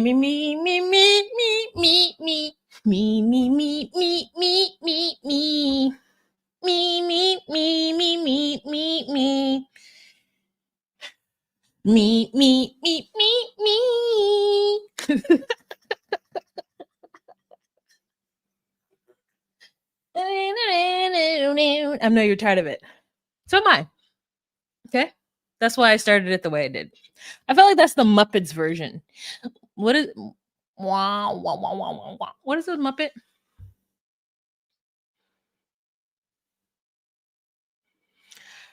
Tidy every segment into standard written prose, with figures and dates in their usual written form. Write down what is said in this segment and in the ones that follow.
me, me, me, me, me, me, me, me, me, me, me, me, me, me. Me, me, me, me, me, me, me. Me, me, me, me, me. I know you're tired of it. So am I. Okay? That's why I started it the way I did. I felt like that's the Muppets version. What is wah, wah, wah, wah, wah, wah. What is a Muppet?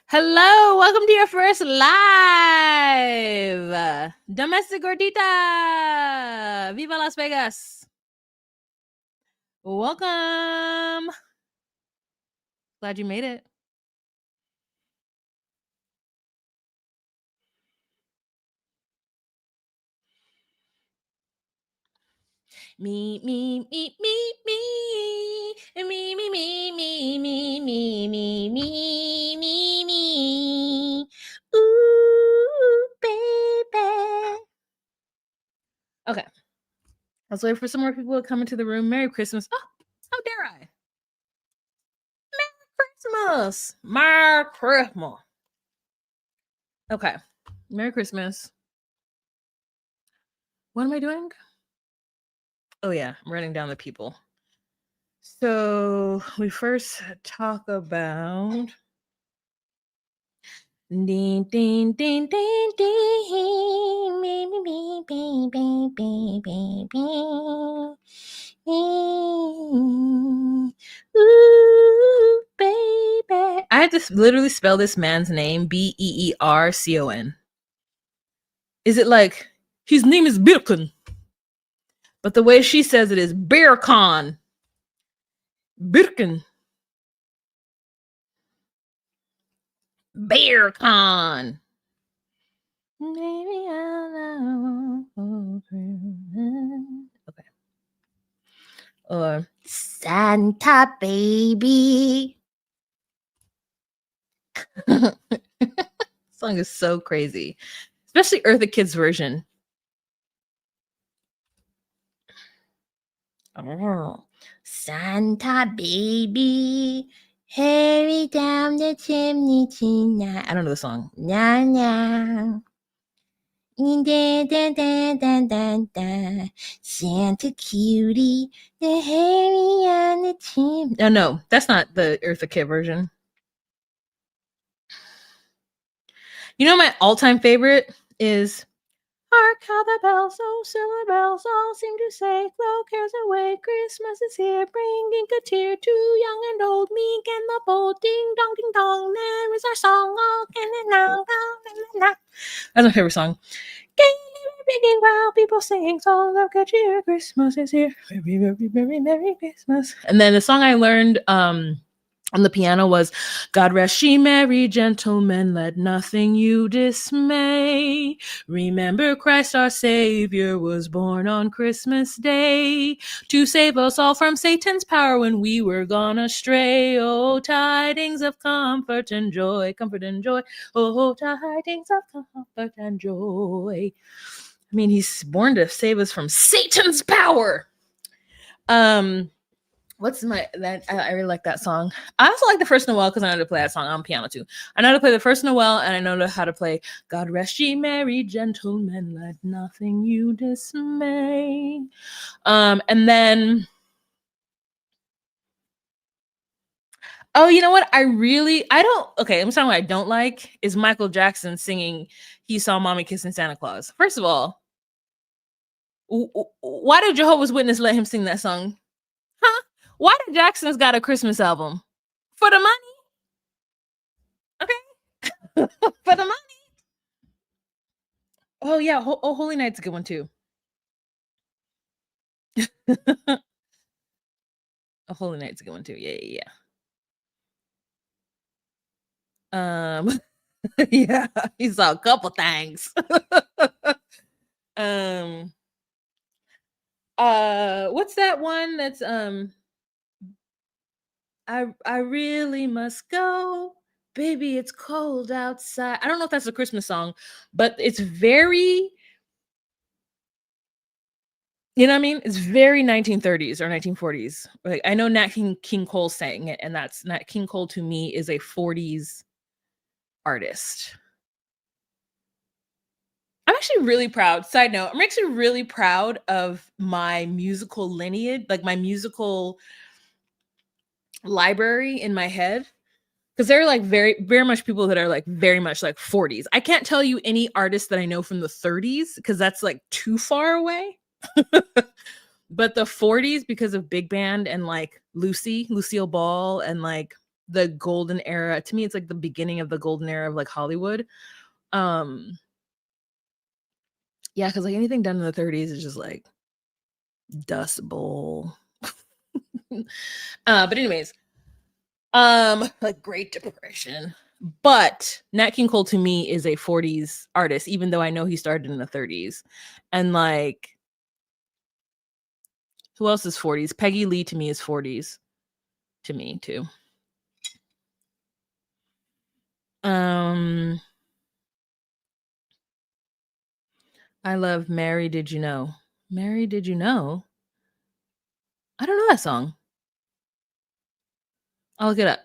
Hello, welcome to your first live domestic gordita. Viva Las Vegas. Welcome. Glad you made it. Me, me, me, me, me, me, me, me, me, me, me, me, me, me, me. Ooh, baby. Okay. Let's wait for some more people to come into the room. Merry Christmas. Oh, how dare I? Merry Christmas. Merry Christmas. Okay. Merry Christmas. What am I doing? Oh, yeah. I'm writing down the people. So we first talk about ding ding ding ding ding me me me me me me me me ooh baby. I had to literally spell this man's name Beercon. Is it like his name is Birkin, but the way she says it is Beercon. Birkin. Beercon. Maybe I'll okay. Or Santa baby. Song is so crazy, especially Eartha Kitt's version. Oh, Santa baby, hurry down the chimney tonight. I don't know the song. Nah, nah. Da, da, da, da, da, da. Santa cutie, the hurry on the chimney. Oh, no, that's not the Eartha Kitt version. You know, my all-time favorite is hark how the bells, oh silver bells, all seem to say, throw cares away, Christmas is here, bringing good cheer to young and old, meek and the bold, ding dong, there is our song, all can and now, that's my favorite song. Big and wild, people sing songs of good cheer, Christmas is here, very, very, very, Merry Christmas. And then the song I learned, on the piano was God rest ye merry gentlemen, let nothing you dismay. Remember Christ our Savior was born on Christmas Day to save us all from Satan's power when we were gone astray. Oh, tidings of comfort and joy, comfort and joy. Oh, tidings of comfort and joy. I mean, he's born to save us from Satan's power. What's my that I really like that song. I also like the First Noel because I know how to play that song on piano too. I know how to play the First Noel and I know how to play God rest ye merry gentlemen, let nothing you dismay. And then oh, you know what? I don't okay, I'm saying what I don't like is Michael Jackson singing He Saw Mommy Kissing Santa Claus. First of all, why did Jehovah's Witness let him sing that song? Huh? Why did Jackson's got a Christmas album? For the money? Okay. For the money. Oh yeah, Holy Night's a good one too. Holy Night's a good one too. Yeah. Yeah, he saw a couple things. um, what's that one that's I really must go, baby. It's cold outside. I don't know if that's a Christmas song, but it's very You know what I mean? It's very 1930s or 1940s. Like I know King Cole sang it, and that's Nat King Cole to me is a 40s artist. I'm actually really proud. Side note, I'm actually really proud of my musical lineage, like my musical library in my head. Because there are like very much people that are like very much like 40s. I can't tell you any artist that I know from the 30s because that's like too far away. But the 40s, because of big band and like Lucille Ball, and like the golden era, to me, it's like the beginning of the golden era of like Hollywood. Um, yeah, because like anything done in the 30s is just like Dust Bowl. But anyways, like Great Depression. But Nat King Cole to me is a 40s artist, even though I know he started in the 30s. And like, who else is 40s? Peggy Lee to me is 40s to me too. Um, I love Mary Did You Know? Mary Did You Know? I don't know that song. I'll look it up.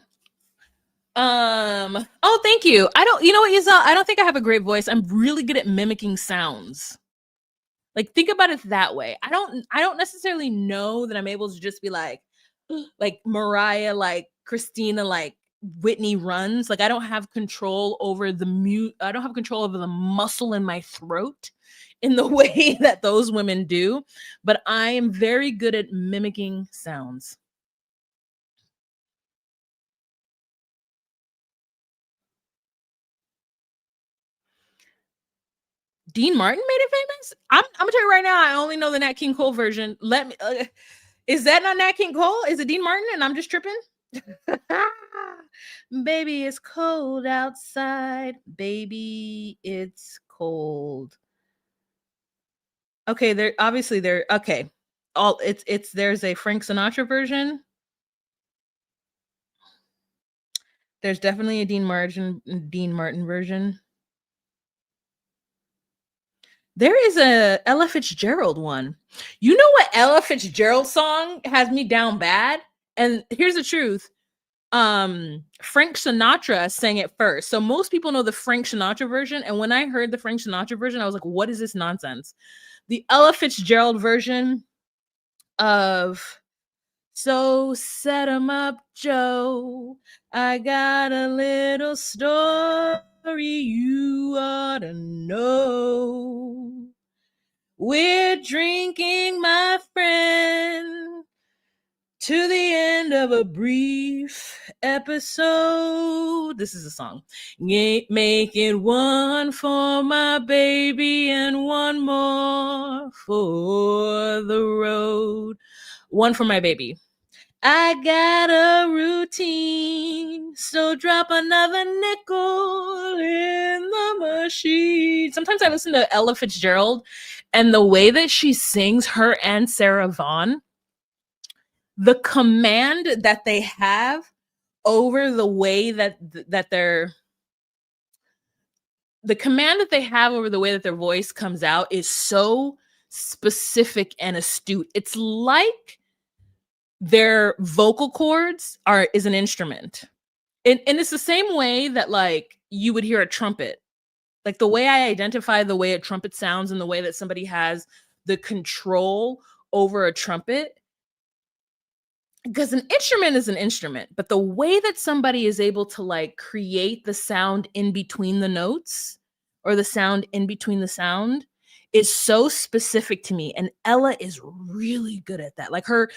Oh, thank you. I don't, you know what, Isel? I don't think I have a great voice. I'm really good at mimicking sounds. Like think about it that way. I don't necessarily know that I'm able to just be like Mariah, like Christina, like Whitney runs. Like I don't have control over the mute. I don't have control over the muscle in my throat in the way that those women do, but I am very good at mimicking sounds. Dean Martin made it famous? I'm gonna tell you right now, I only know the Nat King Cole version. Let me is that not Nat King Cole? Is it Dean Martin and I'm just tripping? Baby, it's cold outside. Baby, it's cold. Okay, there obviously there okay. All it's there's a Frank Sinatra version. There's definitely a Dean Martin version. There is a Ella Fitzgerald one. You know what Ella Fitzgerald song has me down bad? And here's the truth. Frank Sinatra sang it first. So most people know the Frank Sinatra version. And when I heard the Frank Sinatra version, I was like, what is this nonsense? The Ella Fitzgerald version of So Set 'em Up, Joe. I got a little story you ought to know. We're drinking, my friend, to the end of a brief episode. This is a song. Making one for my baby and one more for the road. One for my baby. I got a routine, so drop another nickel in the machine. Sometimes I listen to Ella Fitzgerald, and the way that she sings, her and Sarah Vaughan, the command that they have over the way that they're the command that they have over the way that their voice comes out is so specific and astute. It's like their vocal cords are is an instrument. And it's the same way that like you would hear a trumpet. Like the way I identify the way a trumpet sounds and the way that somebody has the control over a trumpet, because an instrument is an instrument, but the way that somebody is able to like create the sound in between the notes or the sound in between the sound is so specific to me, and Ella is really good at that. Like her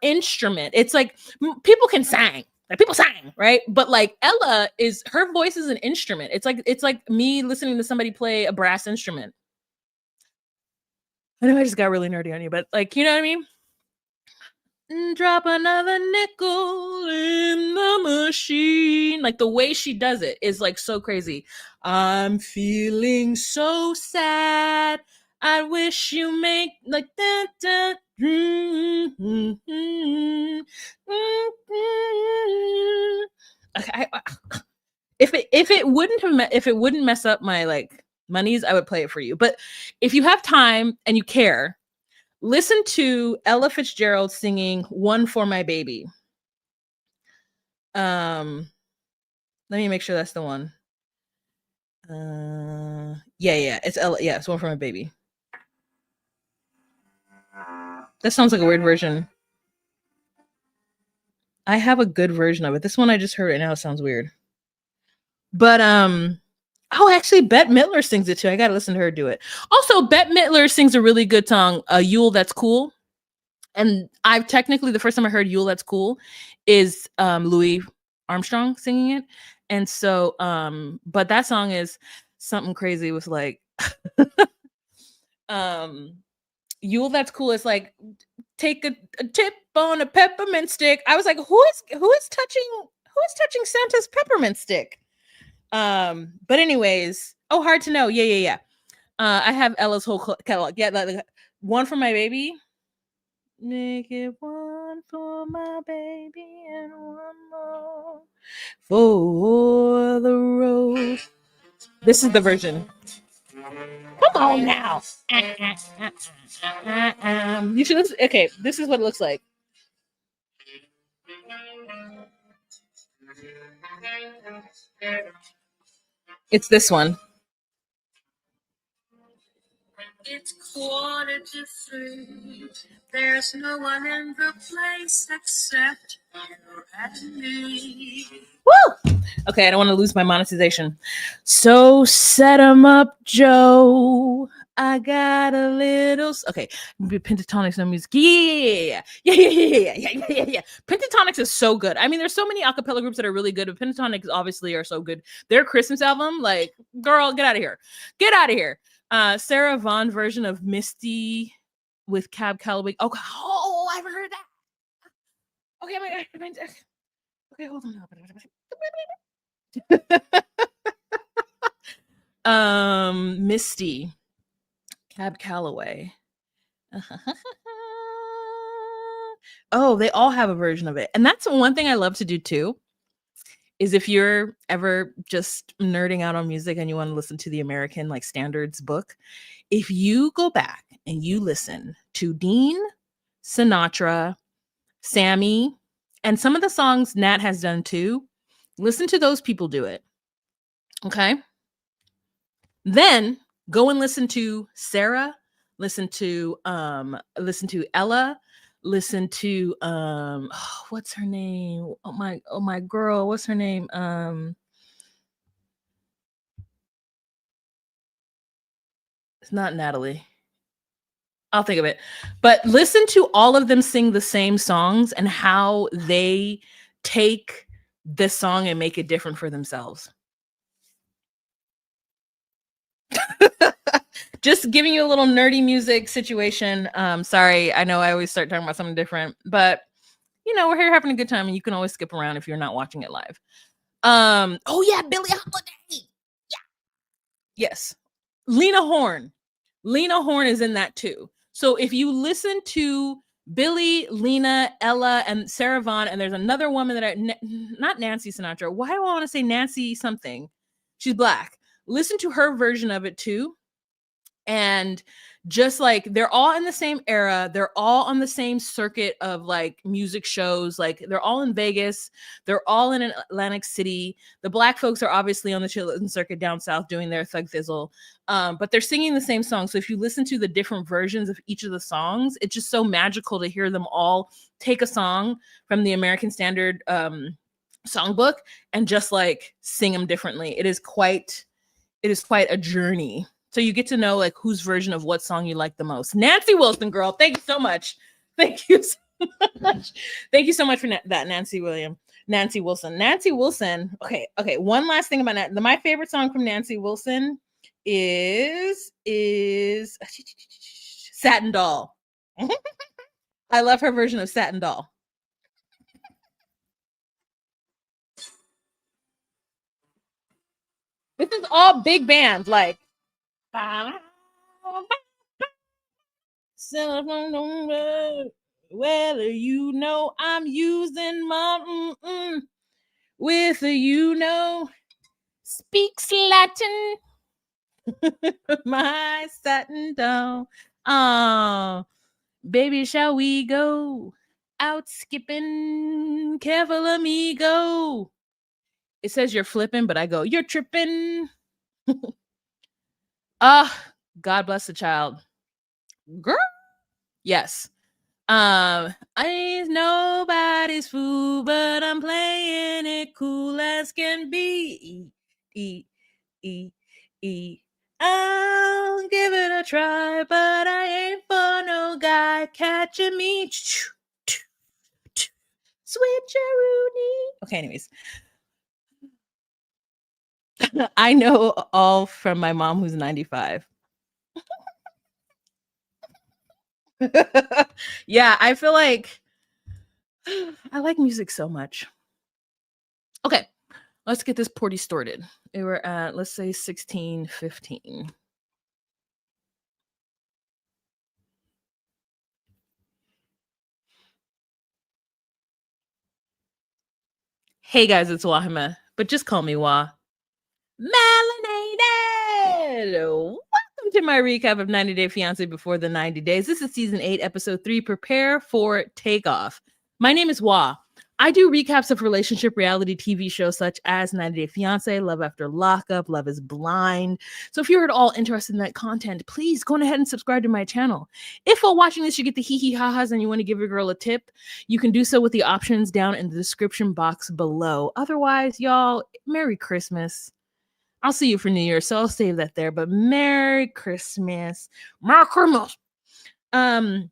instrument, it's like people can sing, like people sing, right? But like Ella is, her voice is an instrument. It's like me listening to somebody play a brass instrument. I know I just got really nerdy on you, but like, you know what I mean? Drop another nickel in the machine. Like the way she does it is like so crazy. I'm feeling so sad. I wish you make like that. that okay, if it wouldn't mess up my like monies, I would play it for you. But if you have time and you care, Listen to Ella Fitzgerald singing "One for My Baby." Let me make sure that's the one. Yeah, it's Ella. Yeah, it's "One for My Baby." That sounds like a weird version. I have a good version of it. This one I just heard right now sounds weird. But oh, actually, Bette Midler sings it too. I gotta listen to her do it. Also, Bette Midler sings a really good song, "Yule That's Cool." And I've technically the first time I heard "Yule That's Cool" is Louis Armstrong singing it. And so, but that song is something crazy with like um Yule That's Cool is like take a tip on a peppermint stick. I was like, who is touching Santa's peppermint stick? But anyways, oh, Hard to Know. Yeah. I have Ella's whole catalog. Yeah, like, "One for My Baby." Make it one for my baby and one more for the road. This is the version. Come on now. You should listen. Okay, this is what it looks like. It's this one. It's 2:45. There's no one in the place except you and me. Woo! Okay, I don't want to lose my monetization. So set 'em up, Joe. I got a little. Okay, Pentatonics and music. Yeah. Pentatonics is so good. I mean, there's so many acapella groups that are really good, but Pentatonics obviously are so good. Their Christmas album, like, girl, get out of here. Get out of here. Sarah Vaughan version of Misty with Cab Calloway. Oh, I haven't heard that. Okay, okay, hold on. Misty, Cab Calloway. Oh, they all have a version of it. And that's one thing I love to do too. Is if you're ever just nerding out on music and you want to listen to the American like standards book, if you go back and you listen to Dean, Sinatra, Sammy, and some of the songs Nat has done too, listen to those people do it. Okay. Then go and listen to Sarah, listen to Ella, listen to what's her name? Oh my girl, what's her name? It's not Natalie. I'll think of it. But listen to all of them sing the same songs and how they take this song and make it different for themselves. Just giving you a little nerdy music situation. Sorry, I know I always start talking about something different, but you know, we're here having a good time and you can always skip around if you're not watching it live. Oh yeah, Billie Holiday. Yeah. Yes. Lena Horne. Lena Horne is in that too. So if you listen to Billie, Lena, Ella, and Sarah Vaughan, and there's another woman that not Nancy Sinatra. Why do I want to say Nancy something? She's black. Listen to her version of it too. And just like they're all in the same era, they're all on the same circuit of like music shows. Like they're all in Vegas, they're all in Atlantic City. The black folks are obviously on the Chitlin circuit down south doing their thug thizzle, but they're singing the same song. So if you listen to the different versions of each of the songs, it's just so magical to hear them all take a song from the American Standard songbook and just like sing them differently. It is quite a journey. So you get to know like whose version of what song you like the most. Nancy Wilson, girl, thank you so much. Thank you so much. Thank you so much for that, Nancy Wilson. Nancy Wilson. Okay. One last thing about that. My favorite song from Nancy Wilson is Satin Doll. I love her version of Satin Doll. This is all big band, like well, you know, I'm using my with you know speaks Latin. My satin doll. Oh, Baby, shall we go out skipping? Careful, amigo. It says you're flipping, but I go, you're tripping. God bless the child. Girl. Yes. I ain't nobody's fool, but I'm playing it cool as can be. I'll give it a try, but I ain't for no guy catching me. Switcheroonie. Okay, anyways. I know all from my mom who's 95. Yeah, I feel like I like music so much. Okay, let's get this porty started. We're at, let's say, 16:15. Hey guys, it's Wahima, but just call me Wah. Melanated! Welcome to my recap of 90 Day Fiance before the 90 days. This is season 8, episode 3. Prepare for takeoff. My name is Wah. I do recaps of relationship reality TV shows such as 90 Day Fiance, Love After Lockup, Love is Blind. So if you're at all interested in that content, please go ahead and subscribe to my channel. If while watching this you get the hee ha-has and you want to give your girl a tip, you can do so with the options down in the description box below. Otherwise, y'all, Merry Christmas. I'll see you for New Year, so I'll save that there. But Merry Christmas. Merry Christmas. And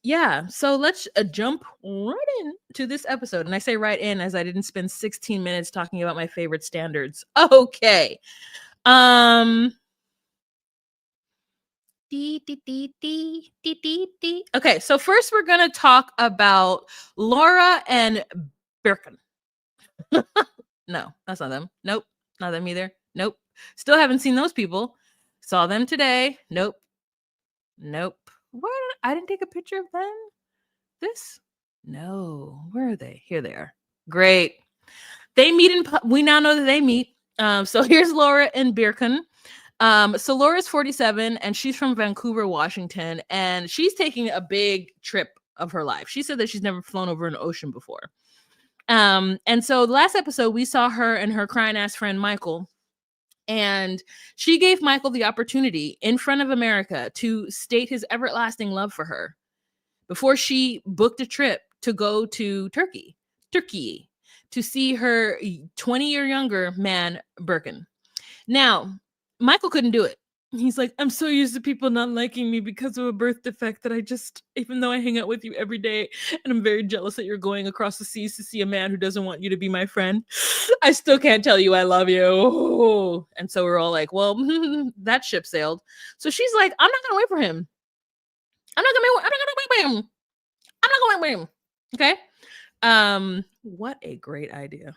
yeah, so let's jump right into this episode. And I say right in as I didn't spend 16 minutes talking about my favorite standards. Okay. Okay, so first we're gonna talk about Laura and Birkin. No, that's not them. Nope, not them either. Nope. Still haven't seen those people. Saw them today. Nope. Nope. What? I didn't take a picture of them. This? No. Where are they? Here they are. Great. They meet in. We now know that they meet. So here's Laura and Birkin. So Laura's 47 and she's from Vancouver, Washington, and she's taking a big trip of her life. She said that she's never flown over an ocean before. And so the last episode we saw her and her crying ass friend Michael, and she gave Michael the opportunity in front of America to state his everlasting love for her before she booked a trip to go to Turkey to see her 20-year younger man Birkin. Now, Michael couldn't do it. He's like, I'm so used to people not liking me because of a birth defect that I just, even though I hang out with you every day and I'm very jealous that you're going across the seas to see a man who doesn't want you to be my friend, I still can't tell you I love you. And so we're all like, well, that ship sailed. So she's like, I'm not going to wait for him. I'm not going to wait for him. I'm not going to wait for him. Okay. What a great idea.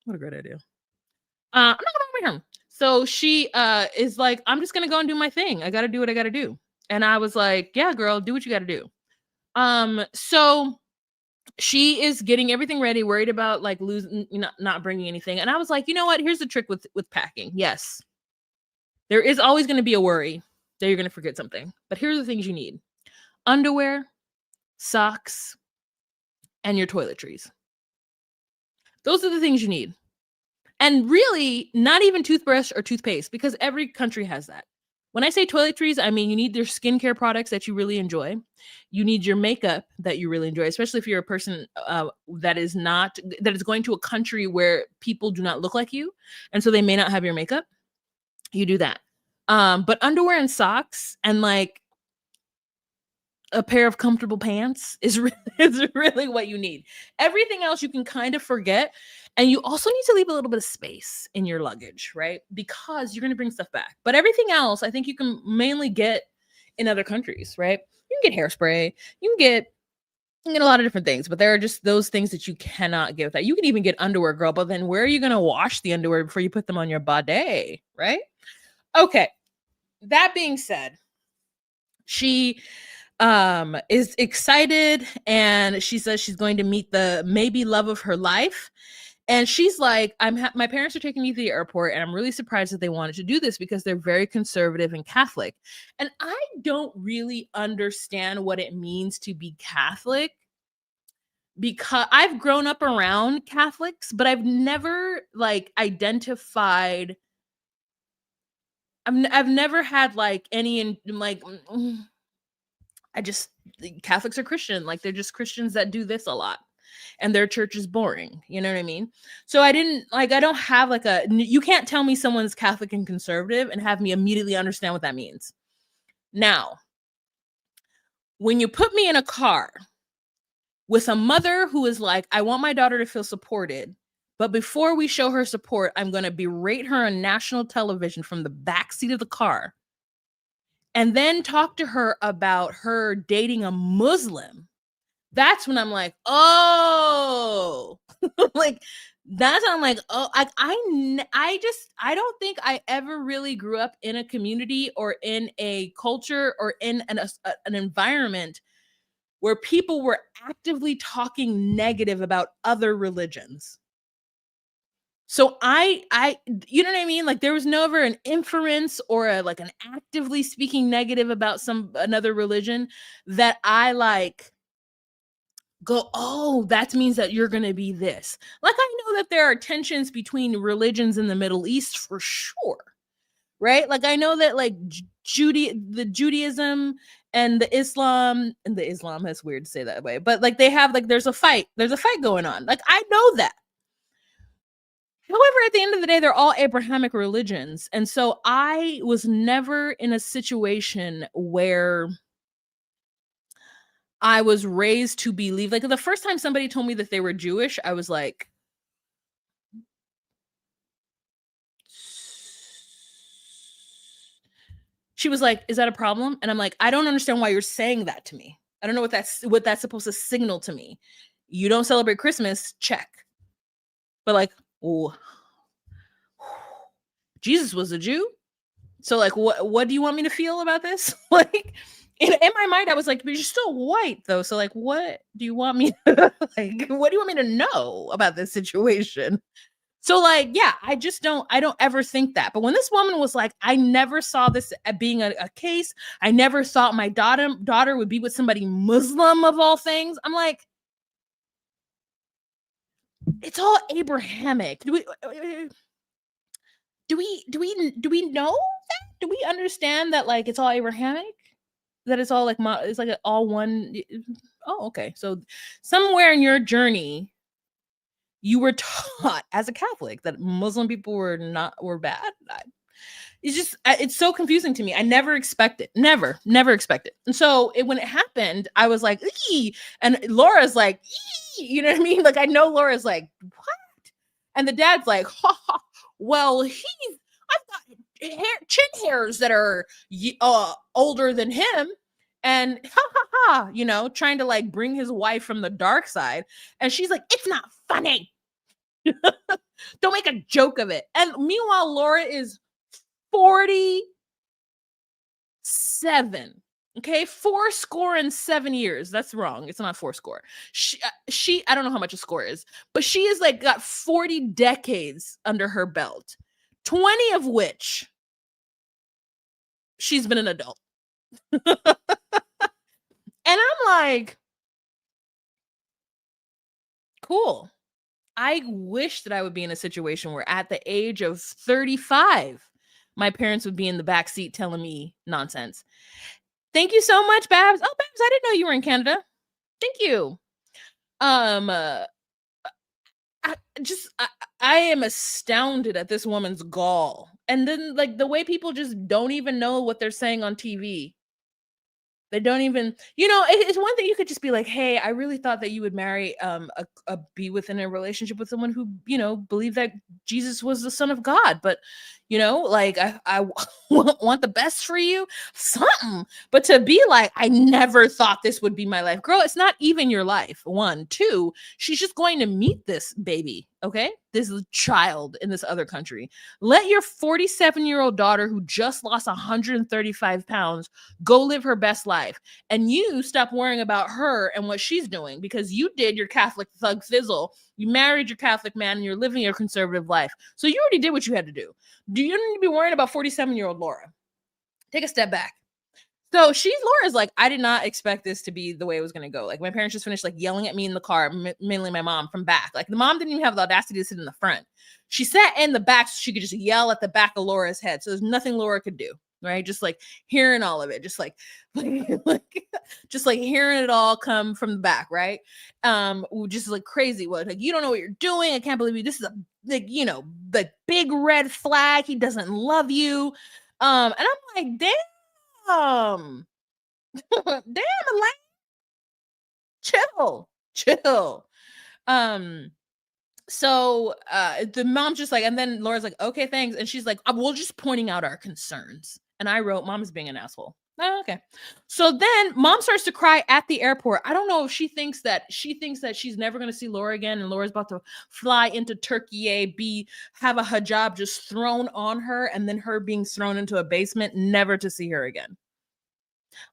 What a great idea. I'm not going to wait for him. So she is like, I'm just gonna go and do my thing. I gotta do what I gotta do. And I was like, yeah, girl, do what you gotta do. So she is getting everything ready, worried about like losing, not bringing anything. And I was like, you know what? Here's the trick with packing. Yes, there is always going to be a worry that you're going to forget something. But here are the things you need: underwear, socks, and your toiletries. Those are the things you need. And really, not even toothbrush or toothpaste, because every country has that. When I say toiletries, I mean you need your skincare products that you really enjoy. You need your makeup that you really enjoy, especially if you're a person that is going to a country where people do not look like you, and so they may not have your makeup. You do that. But underwear and socks and like a pair of comfortable pants is really what you need. Everything else you can kind of forget. And you also need to leave a little bit of space in your luggage, right? Because you're going to bring stuff back. But everything else, I think you can mainly get in other countries, right? You can get hairspray. You can get a lot of different things, but there are just those things that you cannot get with that. You can even get underwear, girl, but then where are you going to wash the underwear before you put them on your bidet, right? Okay. That being said, she is excited and she says she's going to meet the maybe love of her life. And she's like, my parents are taking me to the airport, and I'm really surprised that they wanted to do this because they're very conservative and Catholic. And I don't really understand what it means to be Catholic because I've grown up around Catholics, but I've never like identified. I've never had like any in like. I just Catholics are Christian, like they're just Christians that do this a lot, and their church is boring. You know what I mean? So I don't have like you can't tell me someone's Catholic and conservative and have me immediately understand what that means. Now, when you put me in a car with a mother who is like, I want my daughter to feel supported, but before we show her support, I'm going to berate her on national television from the back seat of the car, and then talk to her about her dating a Muslim. That's when I'm like, oh, like that's when I'm like, oh, I don't think I ever really grew up in a community or in a culture or in an environment where people were actively talking negative about other religions. So you know what I mean? Like there was never an inference or like an actively speaking negative about another religion that I like go, oh, that means that you're going to be this. Like I know that there are tensions between religions in the Middle East for sure. Right? Like I know that like the Judaism and the Islam, that's weird to say that way, but like they have like there's a fight going on. Like I know that. However, at the end of the day, they're all Abrahamic religions. And so I was never in a situation where I was raised to believe, like the first time somebody told me that they were Jewish, I was like, she was like, is that a problem? And I'm like, I don't understand why you're saying that to me. I don't know what that's supposed to signal to me. You don't celebrate Christmas, check. But like, oh, Jesus was a Jew. So like, what do you want me to feel about this? Like in my mind, I was like, but you're still white though. So like, what do you want me to like, what do you want me to know about this situation? So like, yeah, I don't ever think that. But when this woman was like, I never saw this being a case. I never thought my daughter would be with somebody Muslim of all things. I'm like, it's all Abrahamic. Do we know that? Do we understand that like it's all Abrahamic? That it's all like it's like all one. Oh, okay. So somewhere in your journey, you were taught as a Catholic that Muslim people were bad. It's so confusing to me. I never expect it. Never expect it. And so when it happened, I was like, ee! And Laura's like, ee! You know what I mean? Like I know Laura's like, what? And the dad's like, ha, ha, well, I've got chin hairs that are older than him. And ha ha ha, you know, trying to like bring his wife from the dark side. And she's like, it's not funny. Don't make a joke of it. And meanwhile, Laura is 47. Okay, 47 years. That's wrong. It's not 40. She I don't know how much a score is, but she is like got 40 decades under her belt, 20 of which she's been an adult. And I'm like, cool. I wish that I would be in a situation where at the age of 35, my parents would be in the back seat telling me nonsense. Thank you so much, Babs. Oh, Babs, I didn't know you were in Canada. Thank you. I am astounded at this woman's gall. And then like the way people just don't even know what they're saying on TV. They don't even, it's one thing you could just be like, hey, I really thought that you would marry, be within a relationship with someone who, believed that Jesus was the son of God. But, like I want the best for you, something. But to be like, I never thought this would be my life. Girl, it's not even your life. 1, 2, she's just going to meet this baby. Okay. This child in this other country. Let your 47-year-old daughter who just lost 135 pounds go live her best life. And you stop worrying about her and what she's doing because you did your Catholic thug fizzle. You married your Catholic man and you're living your conservative life. So you already did what you had to do. Do you need to be worrying about 47-year-old Laura? Take a step back. So Laura's like, I did not expect this to be the way it was going to go. Like, my parents just finished like yelling at me in the car, mainly my mom, from back. Like, the mom didn't even have the audacity to sit in the front. She sat in the back so she could just yell at the back of Laura's head. So there's nothing Laura could do, right? Just like hearing all of it, just like just like hearing it all come from the back, right? Just like crazy. What, like, you don't know what you're doing. I can't believe you. This is a, like, you know, the big red flag. He doesn't love you. And I'm like, damn. Damn, Elaine, chill. So the mom's just like, and then Laura's like, okay, thanks. And she's like, we're just pointing out our concerns. And I wrote, Mom's being an asshole. Oh, okay. So then Mom starts to cry at the airport. I don't know if she thinks that she's never going to see Laura again, and Laura's about to fly into Turkey, have a hijab just thrown on her, and then her being thrown into a basement, never to see her again.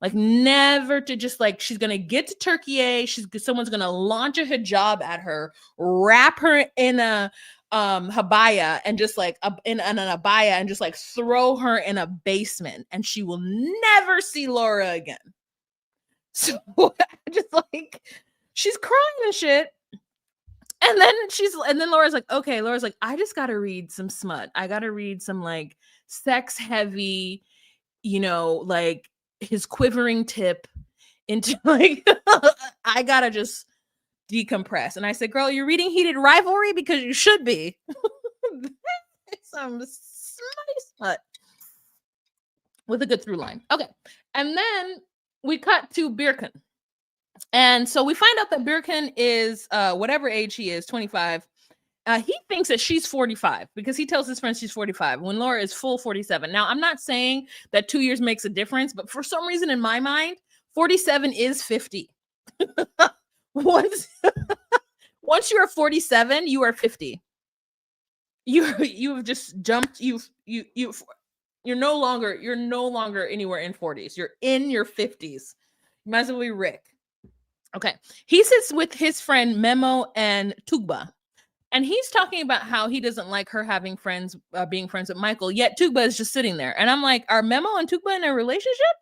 Like, never to, just like, she's gonna get to Turkey, someone's gonna launch a hijab at her, wrap her in a habaya, and just like in an abaya, and just like throw her in a basement, and she will never see Laura again. So just like, she's crying and shit. And then Laura's like, okay, I just gotta read some smut. I gotta read some like sex heavy, like his quivering tip into like I gotta just decompress. And I said, girl, you're reading Heated Rivalry because you should be. Some smut with a good through line. Okay. And then we cut to Birkin. And so we find out that Birkin is whatever age he is, 25. He thinks that she's 45 because he tells his friends she's 45 when Laura is full 47. Now, I'm not saying that 2 years makes a difference, but for some reason in my mind, 47 is 50. Once you are 47, you are 50. You've just jumped. You're no longer anywhere in 40s. You're in your 50s. You might as well be Rick. Okay. He sits with his friend Memo and Tugba. And he's talking about how he doesn't like her having friends, being friends with Michael, yet Tugba is just sitting there. And I'm like, are Memo and Tugba in a relationship?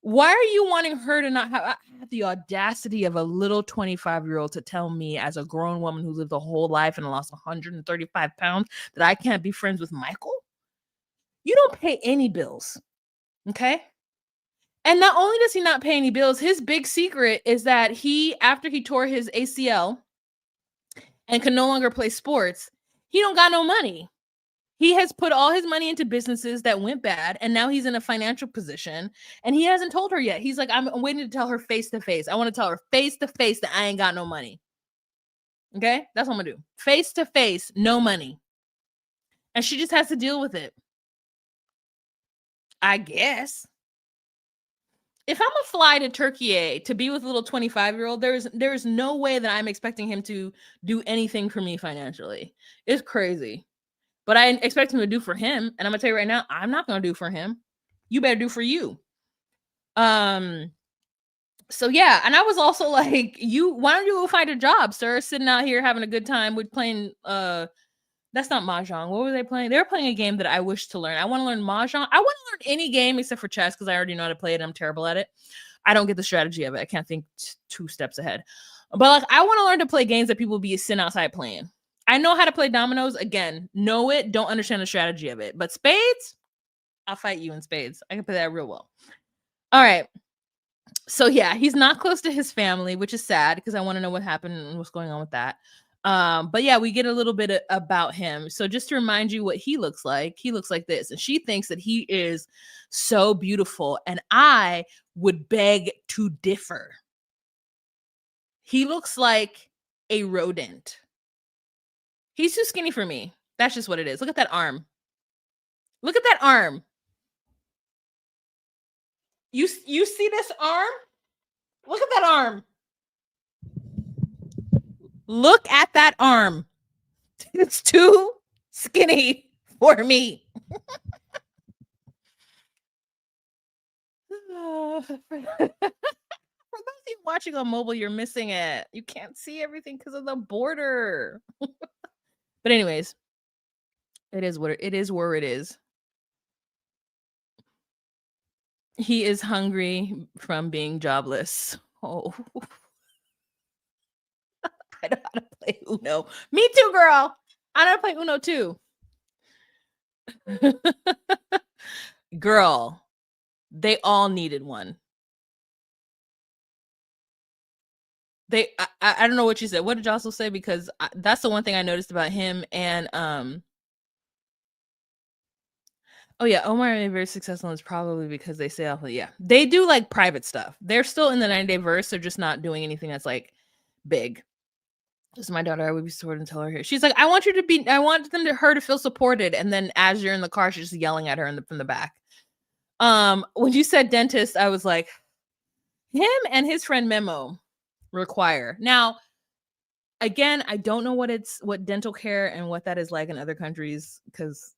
Why are you wanting her to not have the audacity of a little 25-year-old to tell me, as a grown woman who lived a whole life and lost 135 pounds, that I can't be friends with Michael? You don't pay any bills, okay? And not only does he not pay any bills, his big secret is that after he tore his ACL and can no longer play sports, he don't got no money. He has put all his money into businesses that went bad, and now he's in a financial position, and he hasn't told her yet. He's like, I'm waiting to tell her face to face. I want to tell her face to face that I ain't got no money. Okay? That's what I'm gonna do. Face to face, no money. And she just has to deal with it, I guess. If I'm a fly to Turkey to be with a little 25-year-old, there's no way that I'm expecting him to do anything for me financially. It's crazy. But I expect him to do for him. And I'm gonna tell you right now, I'm not gonna do for him. You better do for you. So yeah, and I was also like, why don't you go find a job, sir? Sitting out here having a good time with playing that's not Mahjong. What were they playing? They were playing a game that I wish to learn. I want to learn Mahjong. I want to learn any game except for chess because I already know how to play it. I'm terrible at it. I don't get the strategy of it. I can't think 2 steps ahead. But like, I want to learn to play games that people be sitting outside playing. I know how to play dominoes. Again, know it, don't understand the strategy of it. But spades, I'll fight you in spades. I can play that real well. All right. So yeah, he's not close to his family, which is sad because I want to know what happened and what's going on with that. But yeah, we get a little bit about him. So just to remind you what he looks like this. And she thinks that he is so beautiful, and I would beg to differ. He looks like a rodent. He's too skinny for me. That's just what it is. Look at that arm. Look at that arm. You see this arm? Look at that arm. Look at that arm. It's too skinny for me. For those of you're watching on mobile, you're missing it. You can't see everything because of the border. But anyways, it is what it is where it is. He is hungry from being jobless. Oh, I know how to play Uno. Me too, girl. I know how to play Uno too. Girl, they all needed one. I don't know what you said. What did Jocelyn say? Because that's the one thing I noticed about him and oh yeah, Omar and very successful is probably because they say off. Yeah, they do like private stuff. They're still in the 90-day verse. They're just not doing anything that's like big. This is my daughter. I would be supported and tell her here. She's like, I want her to feel supported. And then as you're in the car, she's just yelling at her from the back. When you said dentist, I was like, him and his friend Memo require. Now, again, I don't know what dental care and what that is like in other countries because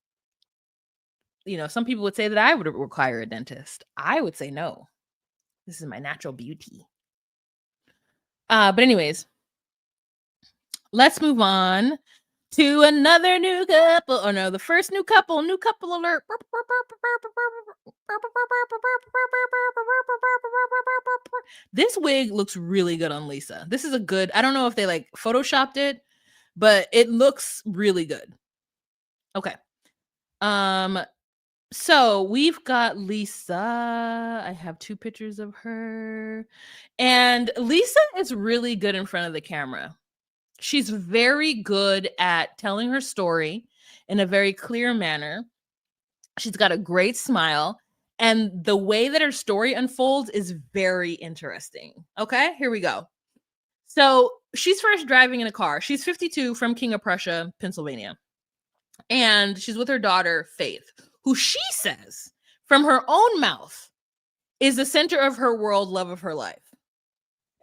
some people would say that I would require a dentist. I would say no. This is my natural beauty. But anyways, let's move on to another new couple. Oh no, the first new couple alert. This wig looks really good on Lisa. This is I don't know if they like photoshopped it, but it looks really good. Okay. So we've got Lisa. I have 2 pictures of her. And Lisa is really good in front of the camera. She's very good at telling her story in a very clear manner. She's got a great smile. And the way that her story unfolds is very interesting. Okay, here we go. So she's first driving in a car. She's 52 from King of Prussia, Pennsylvania. And she's with her daughter, Faith, who she says from her own mouth is the center of her world, love of her life.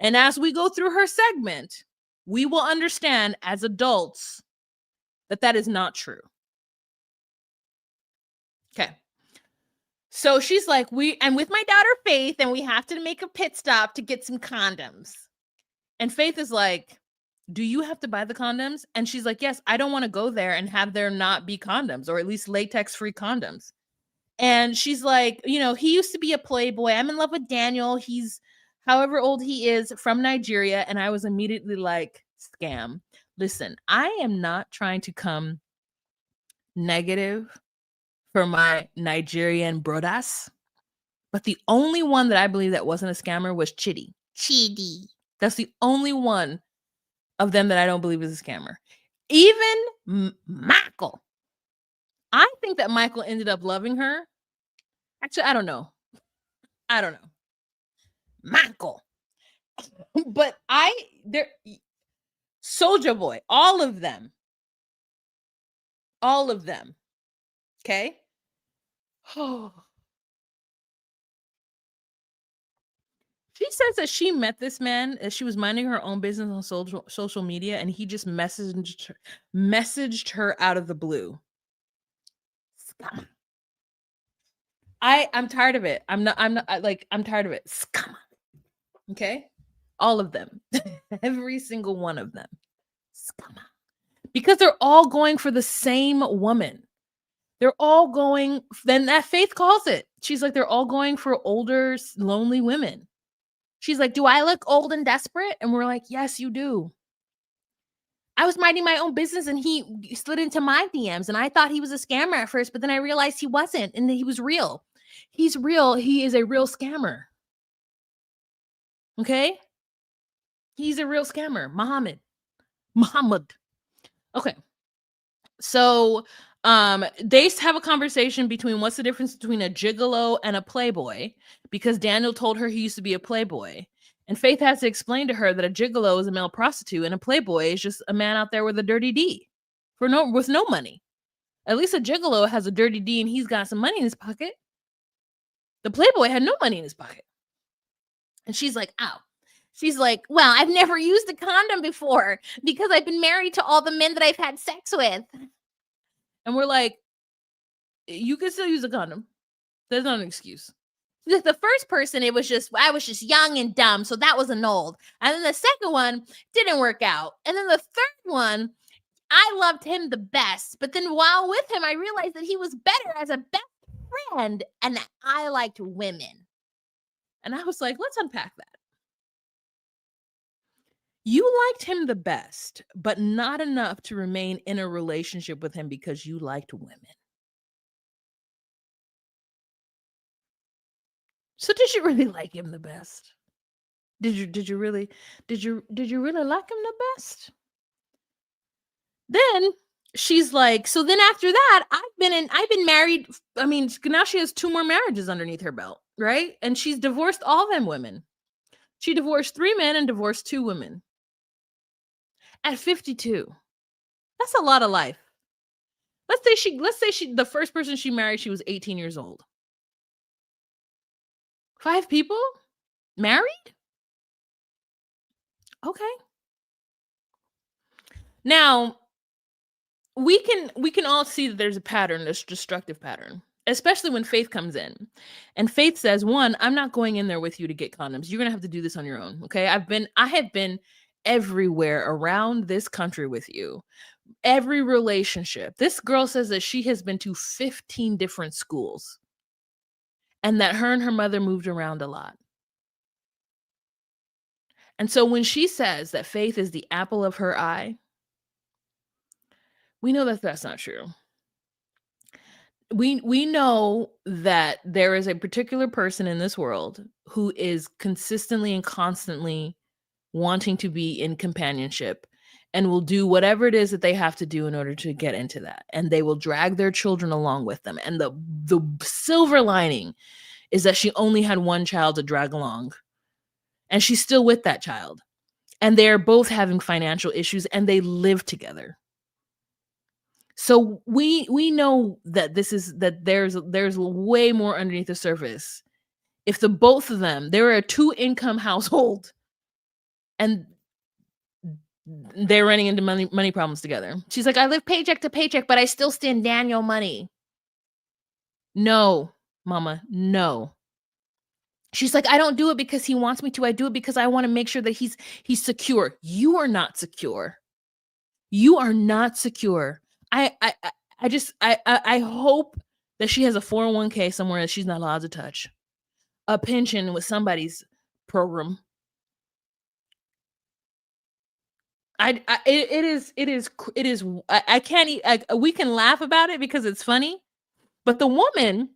And as we go through her segment, we will understand as adults that is not true. Okay. So she's like, and with my daughter Faith, and we have to make a pit stop to get some condoms. And Faith is like, do you have to buy the condoms? And she's like, yes, I don't want to go there and have there not be condoms, or at least latex-free condoms. And she's like, he used to be a playboy. I'm in love with Daniel. He's however old he is, from Nigeria. And I was immediately like, scam. Listen, I am not trying to come negative for my Nigerian brodas, but the only one that I believe that wasn't a scammer was Chidi. That's the only one of them that I don't believe is a scammer. Even Michael. I think that Michael ended up loving her. Actually, I don't know. Michael. But Soulja Boy, all of them. Okay? She says that she met this man as she was minding her own business on social media, and he just messaged her out of the blue. Scum. I'm tired of it. I'm tired of it. Scum. Okay? All of them. Every single one of them. Scum. Because they're all going for the same woman. They're all going, then that Faith calls it. She's like, they're all going for older, lonely women. She's like, do I look old and desperate? And we're like, yes, you do. I was minding my own business and he slid into my DMs and I thought he was a scammer at first, but then I realized he wasn't and he was real. He's real. He is a real scammer. Okay? He's a real scammer. Muhammad. Okay. So they have a conversation between what's the difference between a gigolo and a playboy, because Daniel told her he used to be a playboy. And Faith has to explain to her that a gigolo is a male prostitute and a playboy is just a man out there with a dirty D with no money. At least a gigolo has a dirty D and he's got some money in his pocket. The playboy had no money in his pocket. And she's like, ow. She's like, well, I've never used a condom before because I've been married to all the men that I've had sex with. And we're like, you can still use a condom. That's not an excuse. The first person, I was just young and dumb, so that was annulled. And then the second one didn't work out. And then the third one, I loved him the best. But then while with him, I realized that he was better as a best friend and that I liked women. And I was like, let's unpack that. You liked him the best, but not enough to remain in a relationship with him because you liked women. So did you really like him the best? Did you really like him the best? Then she's like, so then after that, I've been married. I mean, now she has 2 more marriages underneath her belt, right? And she's divorced all them women. She divorced 3 men and divorced 2 women. At 52. That's a lot of life. Let's say she the first person she married, she was 18 years old. 5 people? Married? Okay. Now, we can all see that there's a pattern, this destructive pattern, especially when Faith comes in. And Faith says, "1, I'm not going in there with you to get condoms. You're going to have to do this on your own." Okay? I have been everywhere around this country with you. Every relationship. This girl says that she has been to 15 different schools and that her and her mother moved around a lot. And so when she says that Faith is the apple of her eye, we know that that's not true. We know that there is a particular person in this world who is consistently and constantly wanting to be in companionship and will do whatever it is that they have to do in order to get into that. And they will drag their children along with them. And the silver lining is that she only had 1 child to drag along. And she's still with that child. And they're both having financial issues and they live together. So we know that there's way more underneath the surface. If the both of them, they're a 2-income household and they're running into money problems together. She's like, I live paycheck to paycheck, but I still stand Daniel money. No, mama, no. She's like, I don't do it because he wants me to. I do it because I want to make sure that he's secure. You are not secure. You are not secure. I hope that she has a 401k somewhere that she's not allowed to touch. A pension with somebody's program. It is. I can't. We can laugh about it because it's funny, but the woman